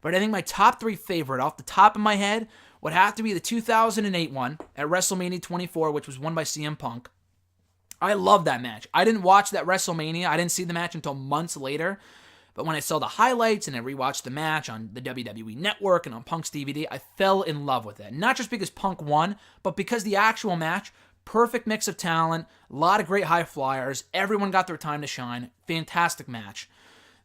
But I think my top 3 favorite, off the top of my head, would have to be the 2008 one at WrestleMania 24, which was won by CM Punk. I love that match. I didn't watch that WrestleMania. I didn't see the match until months later. But when I saw the highlights and I rewatched the match on the WWE Network and on Punk's DVD, I fell in love with it. Not just because Punk won, but because the actual match, perfect mix of talent, a lot of great high flyers, everyone got their time to shine, fantastic match.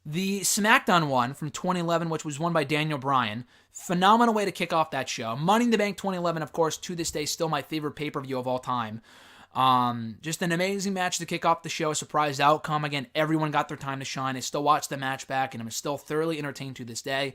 The SmackDown one from 2011, which was won by Daniel Bryan, phenomenal way to kick off that show. Money in the Bank 2011, of course, to this day, still my favorite pay-per-view of all time. Just an amazing match to kick off the show, surprise outcome. Again, everyone got their time to shine. I still watch the match back, and I'm still thoroughly entertained to this day.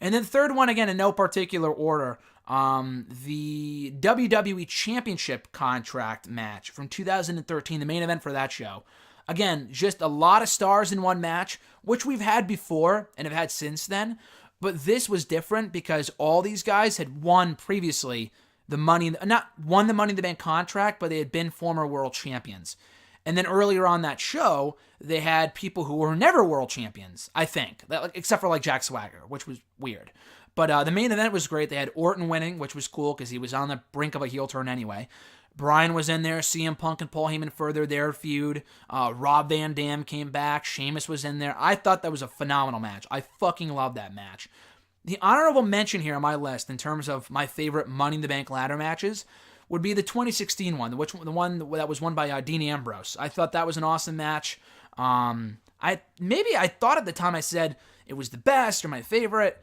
And then third one, again, in no particular order, the WWE Championship contract match from 2013, the main event for that show. Again, just a lot of stars in one match, which we've had before and have had since then. But this was different because all these guys had won previously not won the Money in the Bank contract, but they had been former world champions. And then earlier on that show, they had people who were never world champions, I think, except for like Jack Swagger, which was weird. But the main event was great. They had Orton winning, which was cool because he was on the brink of a heel turn anyway. Bryan was in there. CM Punk and Paul Heyman furthered their feud. Rob Van Dam came back. Sheamus was in there. I thought that was a phenomenal match. I fucking loved that match. The honorable mention here on my list in terms of my favorite Money in the Bank ladder matches would be the 2016 one, the one that was won by Dean Ambrose. I thought that was an awesome match. I thought at the time I said it was the best or my favorite.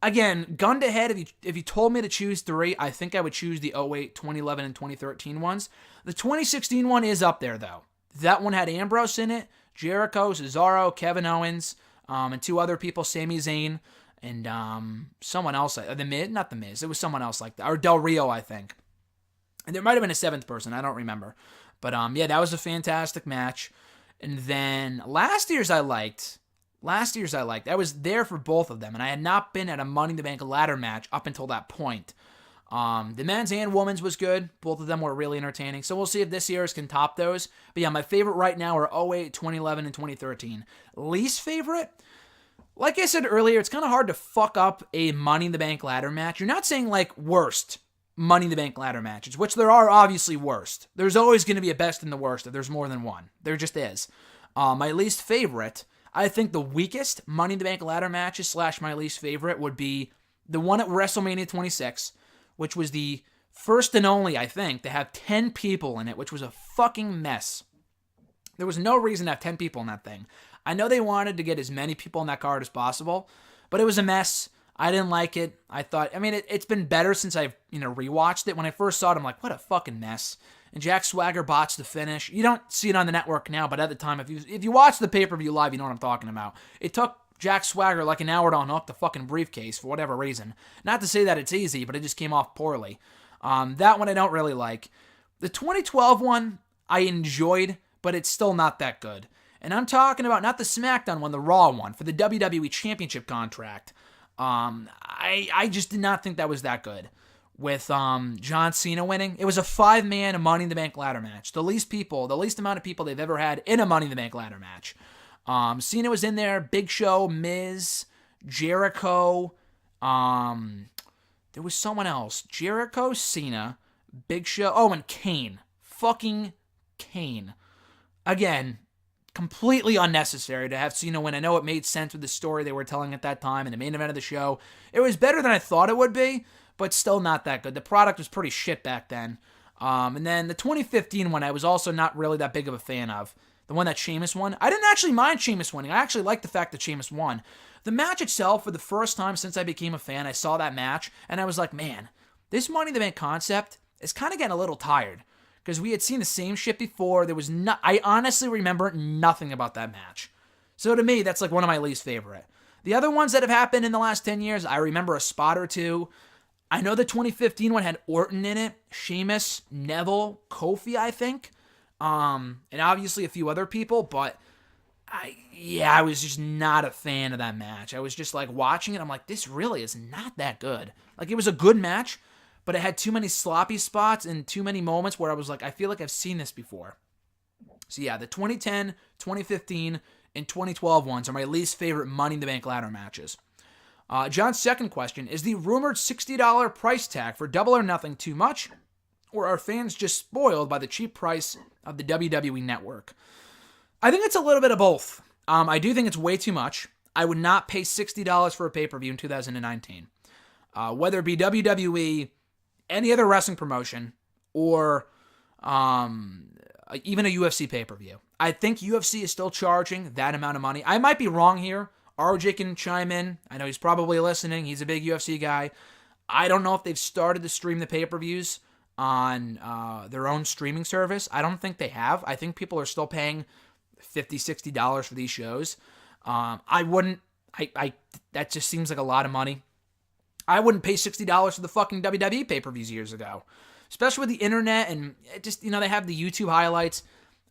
Again, gun to head, if you told me to choose three, I think I would choose the 08, 2011, and 2013 ones. The 2016 one is up there, though. That one had Ambrose in it, Jericho, Cesaro, Kevin Owens, and two other people, Sami Zayn, and someone else. The Miz, not the Miz. It was someone else like that, or Del Rio, I think. And there might have been a seventh person. I don't remember. But yeah, that was a fantastic match. And then last year's I liked. I was there for both of them, and I had not been at a Money in the Bank ladder match up until that point. The men's and women's was good. Both of them were really entertaining. So we'll see if this year's can top those. But yeah, my favorite right now are 08, 2011, and 2013. Least favorite? Like I said earlier, it's kind of hard to fuck up a Money in the Bank ladder match. You're not saying like worst Money in the Bank ladder matches, which there are obviously worst. There's always going to be a best and the worst if there's more than one. There just is. My least favorite, I think the weakest Money in the Bank ladder matches / my least favorite would be the one at WrestleMania 26, which was the first and only, I think, to have 10 people in it, which was a fucking mess. There was no reason to have 10 people in that thing. I know they wanted to get as many people in that card as possible, but it was a mess. I didn't like it. I thought, it's been better since I've, rewatched it. When I first saw it, I'm like, what a fucking mess. And Jack Swagger botched the finish. You don't see it on the network now, but at the time, if you watch the pay-per-view live, you know what I'm talking about. It took Jack Swagger like an hour to unhook the fucking briefcase for whatever reason. Not to say that it's easy, but it just came off poorly. That one I don't really like. The 2012 one, I enjoyed, but it's still not that good. And I'm talking about not the SmackDown one, the Raw one, for the WWE Championship contract. I just did not think that was that good. With John Cena winning, it was a 5-man Money in the Bank ladder match. The least amount of people they've ever had in a Money in the Bank ladder match. Cena was in there, Big Show, Miz, Jericho. There was someone else. Jericho, Cena, Big Show, and Kane. Fucking Kane. Again, completely unnecessary to have Cena win. I know it made sense with the story they were telling at that time and the main event of the show. It was better than I thought it would be, but still not that good. The product was pretty shit back then. And then the 2015 one I was also not really that big of a fan of. The one that Sheamus won. I didn't actually mind Sheamus winning. I actually liked the fact that Sheamus won. The match itself, for the first time since I became a fan, I saw that match, and I was like, man, this Money in the Bank concept is kind of getting a little tired. Because we had seen the same shit before. I honestly remember nothing about that match. So to me, that's like one of my least favorite. The other ones that have happened in the last 10 years, I remember a spot or two. I know the 2015 one had Orton in it, Sheamus, Neville, Kofi, I think. And obviously a few other people, but I was just not a fan of that match. I was just like watching it, I'm like, this really is not that good. Like, it was a good match, but it had too many sloppy spots and too many moments where I was like, I feel like I've seen this before. So yeah, the 2010, 2015, and 2012 ones are my least favorite Money in the Bank ladder matches. John's second question, is the rumored $60 price tag for Double or Nothing too much? Or are fans just spoiled by the cheap price of the WWE Network? I think it's a little bit of both. I do think it's way too much. I would not pay $60 for a pay-per-view in 2019. Whether it be WWE, any other wrestling promotion, or even a UFC pay-per-view. I think UFC is still charging that amount of money. I might be wrong here. RJ can chime in. I know he's probably listening. He's a big UFC guy. I don't know if they've started to stream the pay-per-views on their own streaming service. I don't think they have. I think people are still paying $50, $60 for these shows. I wouldn't. That just seems like a lot of money I wouldn't pay $60 for the fucking WWE pay-per-views years ago. Especially with the internet and just, they have the YouTube highlights.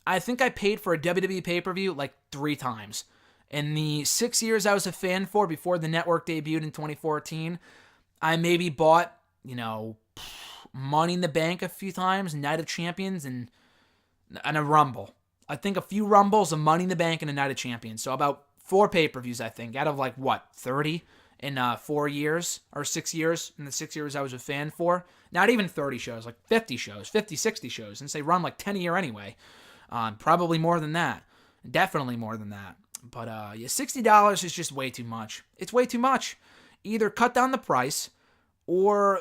I think I paid for a WWE pay-per-view like 3 times. In the 6 years I was a fan for before the network debuted in 2014, I maybe bought, Money in the Bank a few times, Night of Champions, and a Rumble. I think a few Rumbles, a Money in the Bank, and a Night of Champions. So about 4 pay-per-views, I think, out of 30 in 4 years or 6 years, in the 6 years I was a fan for. Not even 30 shows, like 50 shows, 50, 60 shows, since they run like 10 a year anyway. Probably more than that. Definitely more than that. But $60 is just way too much. It's way too much. Either cut down the price or,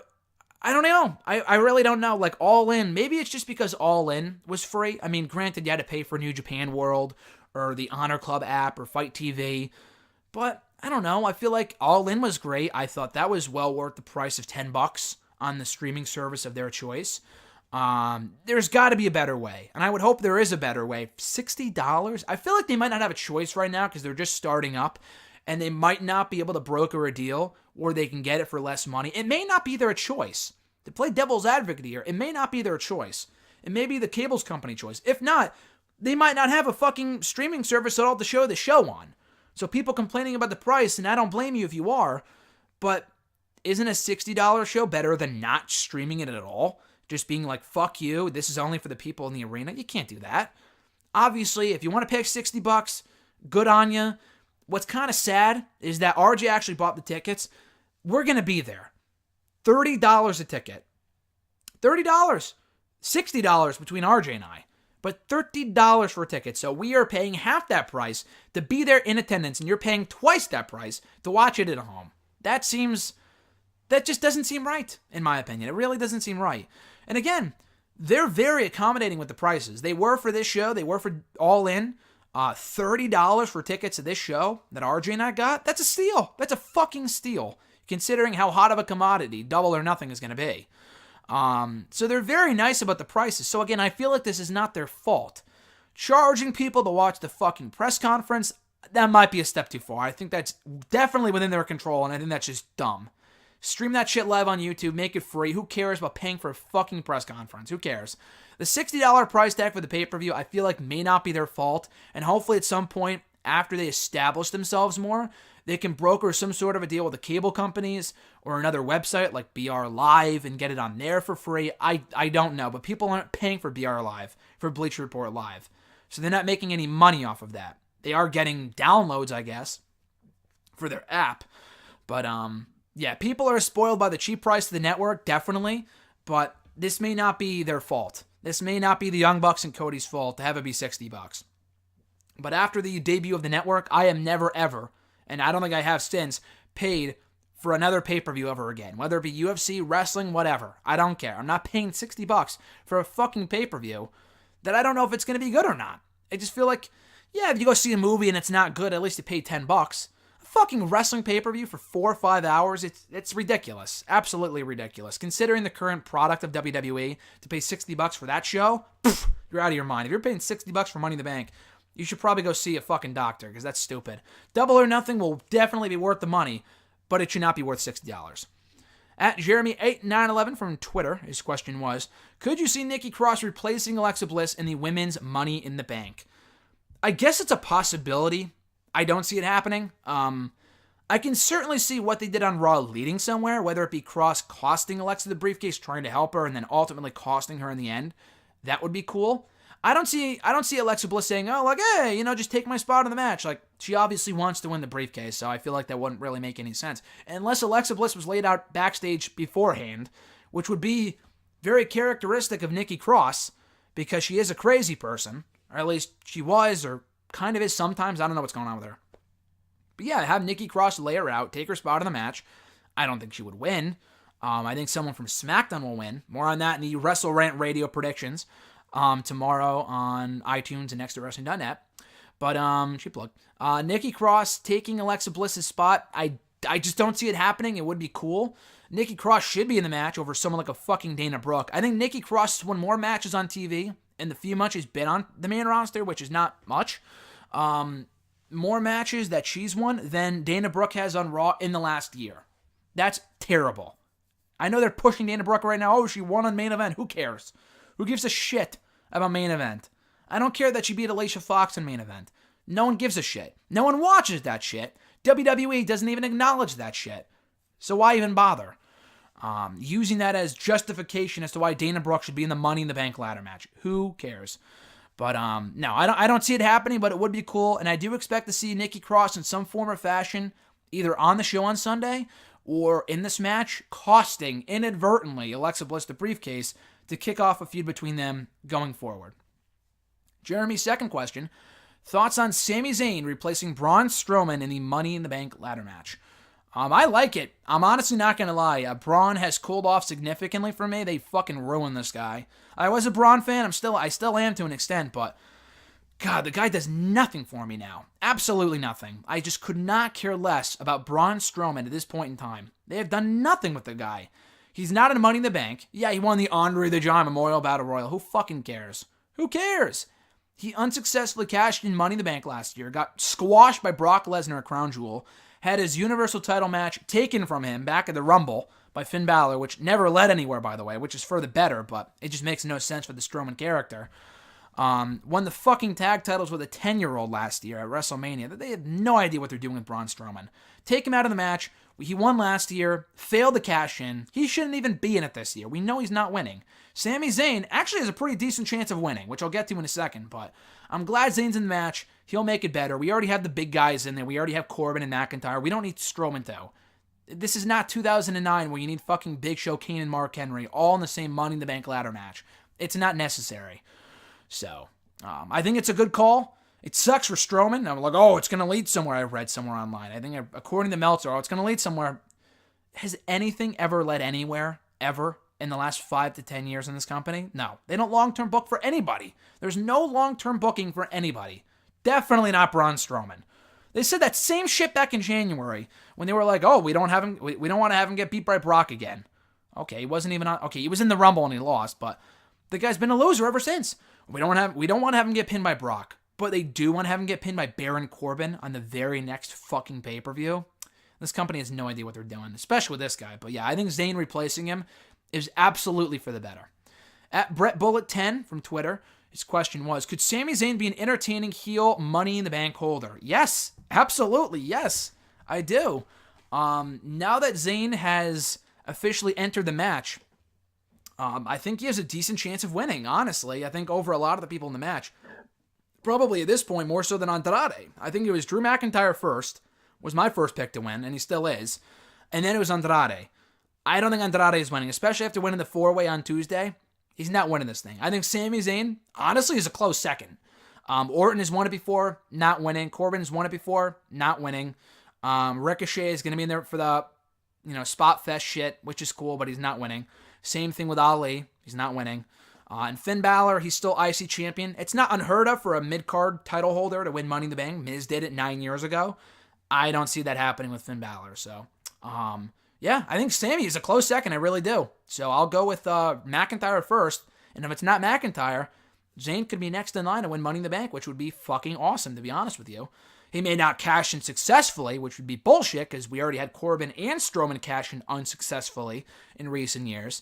I don't know. I really don't know. Like All In, maybe it's just because All In was free. I mean, granted, you had to pay for New Japan World or the Honor Club app or Fight TV. But I don't know. I feel like All In was great. I thought that was well worth the price of $10 on the streaming service of their choice. There's got to be a better way, and I would hope there is a better way. $60? I feel like they might not have a choice right now because they're just starting up, and they might not be able to broker a deal where they can get it for less money. It may not be their choice. To play devil's advocate here, it may not be their choice. It may be the cables company choice. If not, they might not have a fucking streaming service at all to show the show on. So people complaining about the price, and I don't blame you if you are, but isn't a $60 show better than not streaming it at all? Just being like, fuck you, this is only for the people in the arena? You can't do that. Obviously, if you want to pay $60, good on you. What's kind of sad is that RJ actually bought the tickets. We're going to be there. $30 a ticket. $30. $60 between RJ and I. But $30 for a ticket. So we are paying half that price to be there in attendance, and you're paying twice that price to watch it at home. That just doesn't seem right, in my opinion. It really doesn't seem right. And again, they're very accommodating with the prices. They were for this show. They were for All In. $30 for tickets to this show that RJ and I got. That's a steal. That's a fucking steal, considering how hot of a commodity Double or Nothing is going to be. So they're very nice about the prices. So again, I feel like this is not their fault. Charging people to watch the fucking press conference, that might be a step too far. I think that's definitely within their control, and I think that's just dumb. Stream that shit live on YouTube, make it free. Who cares about paying for a fucking press conference? Who cares? The $60 price tag for the pay-per-view, I feel like may not be their fault, and hopefully at some point, after they establish themselves more, they can broker some sort of a deal with the cable companies or another website like BR Live and get it on there for free. I don't know, but people aren't paying for BR Live, for Bleacher Report Live. So they're not making any money off of that. They are getting downloads, I guess, for their app. But, yeah, people are spoiled by the cheap price of the network, definitely. But this may not be their fault. This may not be the Young Bucks and Cody's fault to have it be $60. But after the debut of the network, I am never, ever, and I don't think I have since, paid for another pay-per-view ever again. Whether it be UFC, wrestling, whatever. I don't care. I'm not paying $60 for a fucking pay-per-view that I don't know if it's going to be good or not. I just feel like, yeah, if you go see a movie and it's not good, at least you pay $10. A fucking wrestling pay-per-view for 4 or 5 hours, it's ridiculous. Absolutely ridiculous. Considering the current product of WWE, to pay $60 for that show, you're out of your mind. If you're paying $60 for Money in the Bank, you should probably go see a fucking doctor, because that's stupid. Double or Nothing will definitely be worth the money, but it should not be worth $60. At Jeremy8911 from Twitter, his question was, could you see Nikki Cross replacing Alexa Bliss in the women's Money in the Bank? I guess it's a possibility. I don't see it happening. I can certainly see what they did on Raw leading somewhere, whether it be Cross costing Alexa the briefcase, trying to help her, and then ultimately costing her in the end. That would be cool. I don't see Alexa Bliss saying, oh, like, hey, just take my spot in the match. Like, she obviously wants to win the briefcase, so I feel like that wouldn't really make any sense. Unless Alexa Bliss was laid out backstage beforehand, which would be very characteristic of Nikki Cross, because she is a crazy person, or at least she was, or kind of is sometimes. I don't know what's going on with her. But yeah, have Nikki Cross lay her out, take her spot in the match. I don't think she would win. I think someone from SmackDown will win. More on that in the Wrestle Rant Radio predictions. Tomorrow on iTunes and nextwrestling.net. But, she plugged. Nikki Cross taking Alexa Bliss's spot. I just don't see it happening. It would be cool. Nikki Cross should be in the match over someone like a fucking Dana Brooke. I think Nikki Cross has won more matches on TV in the few months she's been on the main roster, which is not much. More matches that she's won than Dana Brooke has on Raw in the last year. That's terrible. I know they're pushing Dana Brooke right now. Oh, she won on main event. Who cares? Who gives a shit about main event? I don't care that she beat Alicia Fox in main event. No one gives a shit. No one watches that shit. WWE doesn't even acknowledge that shit. So why even bother? Using that as justification as to why Dana Brooke should be in the Money in the Bank ladder match. Who cares? But no, I don't see it happening, but it would be cool. And I do expect to see Nikki Cross in some form or fashion, either on the show on Sunday or in this match, costing inadvertently Alexa Bliss the briefcase to kick off a feud between them going forward. Jeremy's second question, thoughts on Sami Zayn replacing Braun Strowman in the Money in the Bank ladder match? I like it. I'm honestly not going to lie. Braun has cooled off significantly for me. They fucking ruined this guy. I was a Braun fan. I still am to an extent, but God, the guy does nothing for me now. Absolutely nothing. I just could not care less about Braun Strowman at this point in time. They have done nothing with the guy. He's not in Money in the Bank. Yeah, he won the Andre the Giant Memorial Battle Royal. Who fucking cares? Who cares? He unsuccessfully cashed in Money in the Bank last year, got squashed by Brock Lesnar at Crown Jewel, had his Universal title match taken from him back at the Rumble by Finn Balor, which never led anywhere, by the way, which is for the better, but it just makes no sense for the Strowman character. Won the fucking tag titles with a 10-year-old last year at WrestleMania. They have no idea what they're doing with Braun Strowman. Take him out of the match. He won last year, failed to cash in. He shouldn't even be in it this year. We know he's not winning. Sami Zayn actually has a pretty decent chance of winning, which I'll get to in a second, but I'm glad Zayn's in the match. He'll make it better. We already have the big guys in there. We already have Corbin and McIntyre. We don't need Strowman, though. This is not 2009 where you need fucking Big Show, Kane, and Mark Henry all in the same Money in the Bank ladder match. It's not necessary. So, I think it's a good call. It sucks for Strowman. I'm like, oh, it's going to lead somewhere. I read somewhere online. I think, according to Meltzer, it's going to lead somewhere. Has anything ever led anywhere, ever, in the last 5 to 10 years in this company? No. They don't long-term book for anybody. There's no long-term booking for anybody. Definitely not Braun Strowman. They said that same shit back in January when they were like, oh, we don't want to have him get beat by Brock again. Okay, he wasn't even on. Okay, he was in the Rumble and he lost, but the guy's been a loser ever since. We don't want to have him get pinned by Brock, but they do want to have him get pinned by Baron Corbin on the very next fucking pay-per-view. This company has no idea what they're doing, especially with this guy. But yeah, I think Zayn replacing him is absolutely for the better. At Brett Bullet 10 from Twitter, his question was, could Sami Zayn be an entertaining heel Money in the Bank holder? Yes, absolutely, yes, I do. Now that Zayn has officially entered the match, I think he has a decent chance of winning, honestly. I think over a lot of the people in the match. Probably at this point more so than Andrade. I think it was Drew McIntyre first, was my first pick to win, and he still is. And then it was Andrade. I don't think Andrade is winning, especially after winning the 4-way on Tuesday. He's not winning this thing. I think Sami Zayn, honestly, is a close second. Orton has won it before, not winning. Corbin has won it before, not winning. Ricochet is going to be in there for the, spot fest shit, which is cool, but he's not winning. Same thing with Ali. He's not winning. And Finn Balor, he's still IC champion. It's not unheard of for a mid-card title holder to win Money in the Bank. Miz did it 9 years ago. I don't see that happening with Finn Balor. So, yeah, I think Sami is a close second. I really do. So I'll go with McIntyre first. And if it's not McIntyre, Zayn could be next in line to win Money in the Bank, which would be fucking awesome, to be honest with you. He may not cash in successfully, which would be bullshit, because we already had Corbin and Strowman cash in unsuccessfully in recent years.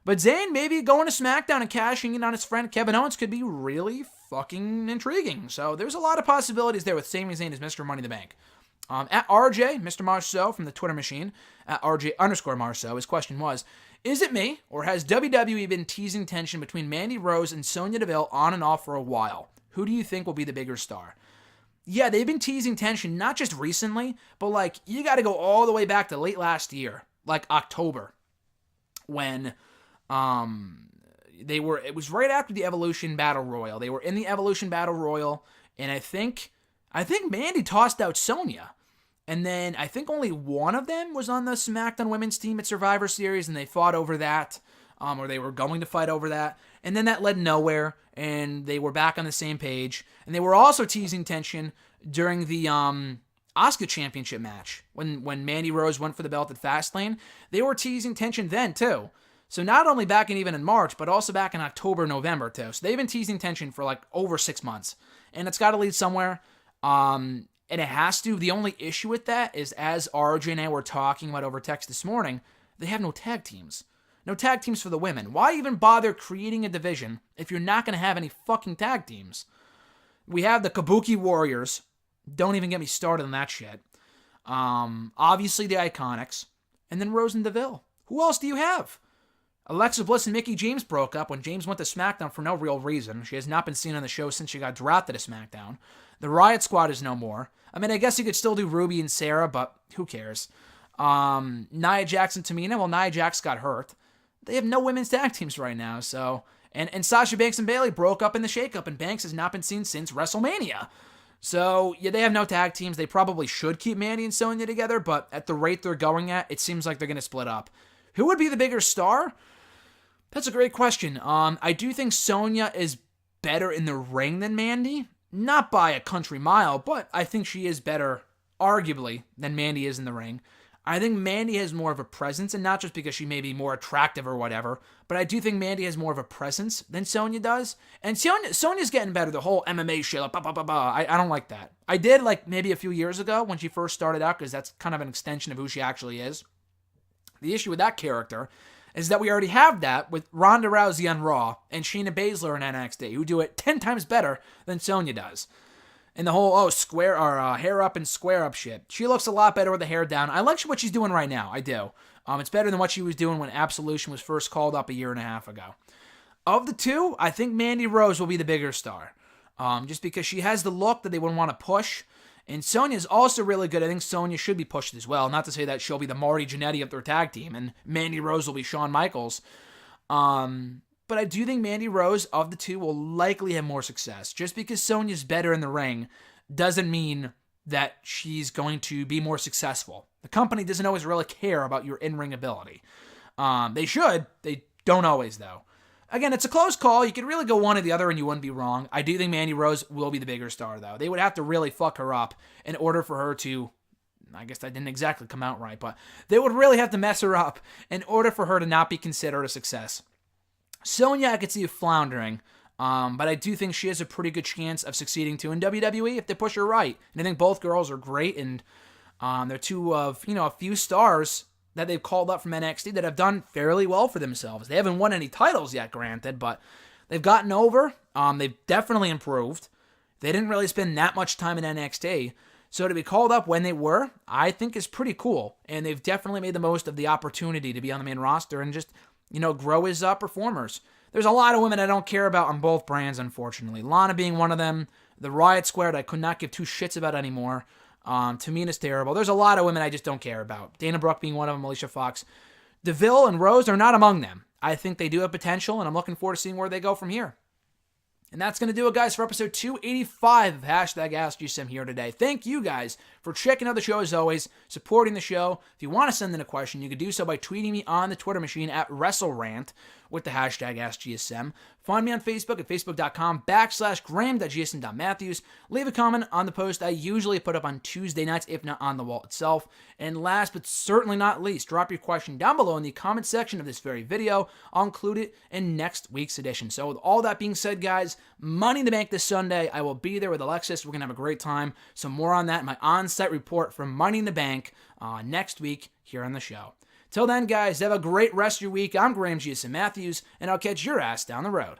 But Zayn maybe going to SmackDown and cashing in on his friend Kevin Owens could be really fucking intriguing. So there's a lot of possibilities there with Sami Zayn as Mr. Money in the Bank. At RJ, Mr. Marceau from the Twitter machine, at RJ_Marceau, his question was, is it me, or has WWE been teasing tension between Mandy Rose and Sonya Deville on and off for a while? Who do you think will be the bigger star? Yeah, they've been teasing tension, not just recently, but you got to go all the way back to late last year, October, when it was right after the Evolution Battle Royal. They were in the Evolution Battle Royal, and I think Mandy tossed out Sonya. And then I think only one of them was on the SmackDown women's team at Survivor Series, and they fought over that, or they were going to fight over that. And then that led nowhere, and they were back on the same page. And they were also teasing tension during the Asuka Championship match. When Mandy Rose went for the belt at Fastlane, they were teasing tension then, too. So not only back even in March, but also back in October, November, too. So they've been teasing tension for over 6 months. And it's got to lead somewhere. And it has to. The only issue with that is, as RJ and I were talking about over text this morning, they have no tag teams. No tag teams for the women. Why even bother creating a division if you're not going to have any fucking tag teams? We have the Kabuki Warriors. Don't even get me started on that shit. Obviously the Iconics. And then Rose and Deville. Who else do you have? Alexa Bliss and Mickie James broke up when James went to SmackDown for no real reason. She has not been seen on the show since she got drafted to SmackDown. The Riot Squad is no more. I mean, I guess you could still do Ruby and Sarah, but who cares? Nia Jax and Tamina. Well, Nia Jax got hurt. They have no women's tag teams right now, so... And Sasha Banks and Bayley broke up in the shakeup, and Banks has not been seen since WrestleMania. So, yeah, they have no tag teams. They probably should keep Mandy and Sonya together, but at the rate they're going at, it seems like they're going to split up. Who would be the bigger star? That's a great question. I do think Sonya is better in the ring than Mandy. Not by a country mile, but I think she is better, arguably, than Mandy is in the ring. I think Mandy has more of a presence, and not just because she may be more attractive or whatever, but I do think Mandy has more of a presence than Sonya does. And Sonya's getting better, the whole MMA shit, like, I don't like that. I did, like, maybe a few years ago when she first started out, because that's kind of an extension of who she actually is. The issue with that character is that we already have that with Ronda Rousey on Raw and Shayna Baszler in NXT, who do it 10 times better than Sonya does. And the whole, hair up and square up shit. She looks a lot better with the hair down. I like what she's doing right now. I do. It's better than what she was doing when Absolution was first called up a year and a half ago. Of the two, I think Mandy Rose will be the bigger star. Just because she has the look that they would want to push. And Sonya's also really good. I think Sonya should be pushed as well. Not to say that she'll be the Marty Jannetty of their tag team. And Mandy Rose will be Shawn Michaels. But I do think Mandy Rose, of the two, will likely have more success. Just because Sonya's better in the ring doesn't mean that she's going to be more successful. The company doesn't always really care about your in-ring ability. They should. They don't always, though. Again, it's a close call. You could really go one or the other and you wouldn't be wrong. I do think Mandy Rose will be the bigger star, though. They would have to really fuck her up in order for her to... I guess that didn't exactly come out right, but they would really have to mess her up in order for her to not be considered a success. Sonya, I could see floundering, but I do think she has a pretty good chance of succeeding too in WWE if they push her right. And I think both girls are great, and they're two of a few stars that they've called up from NXT that have done fairly well for themselves. They haven't won any titles yet, granted, but they've gotten over. They've definitely improved. They didn't really spend that much time in NXT, so to be called up when they were, I think is pretty cool. And they've definitely made the most of the opportunity to be on the main roster and just grow as performers. There's a lot of women I don't care about on both brands, unfortunately. Lana being one of them. The Riot Squad I could not give two shits about anymore. Tamina's terrible. There's a lot of women I just don't care about. Dana Brooke being one of them, Alicia Fox. Deville and Rose are not among them. I think they do have potential, and I'm looking forward to seeing where they go from here. And that's going to do it, guys, for episode 285 of #AskGSM here today. Thank you, guys, for checking out the show, as always, supporting the show. If you want to send in a question, you can do so by tweeting me on the Twitter machine at WrestleRant with the #AskGSM. Find me on Facebook at facebook.com/Graham.gsm.Matthews. Leave a comment on the post I usually put up on Tuesday nights, if not on the wall itself. And last but certainly not least, drop your question down below in the comment section of this very video. I'll include it in next week's edition. So with all that being said, guys, Money in the Bank this Sunday. I will be there with Alexis. We're going to have a great time. So more on that in my on-site report from Money in the Bank next week here on the show. Till then, guys, have a great rest of your week. I'm Graham GSM Matthews, and I'll catch your ass down the road.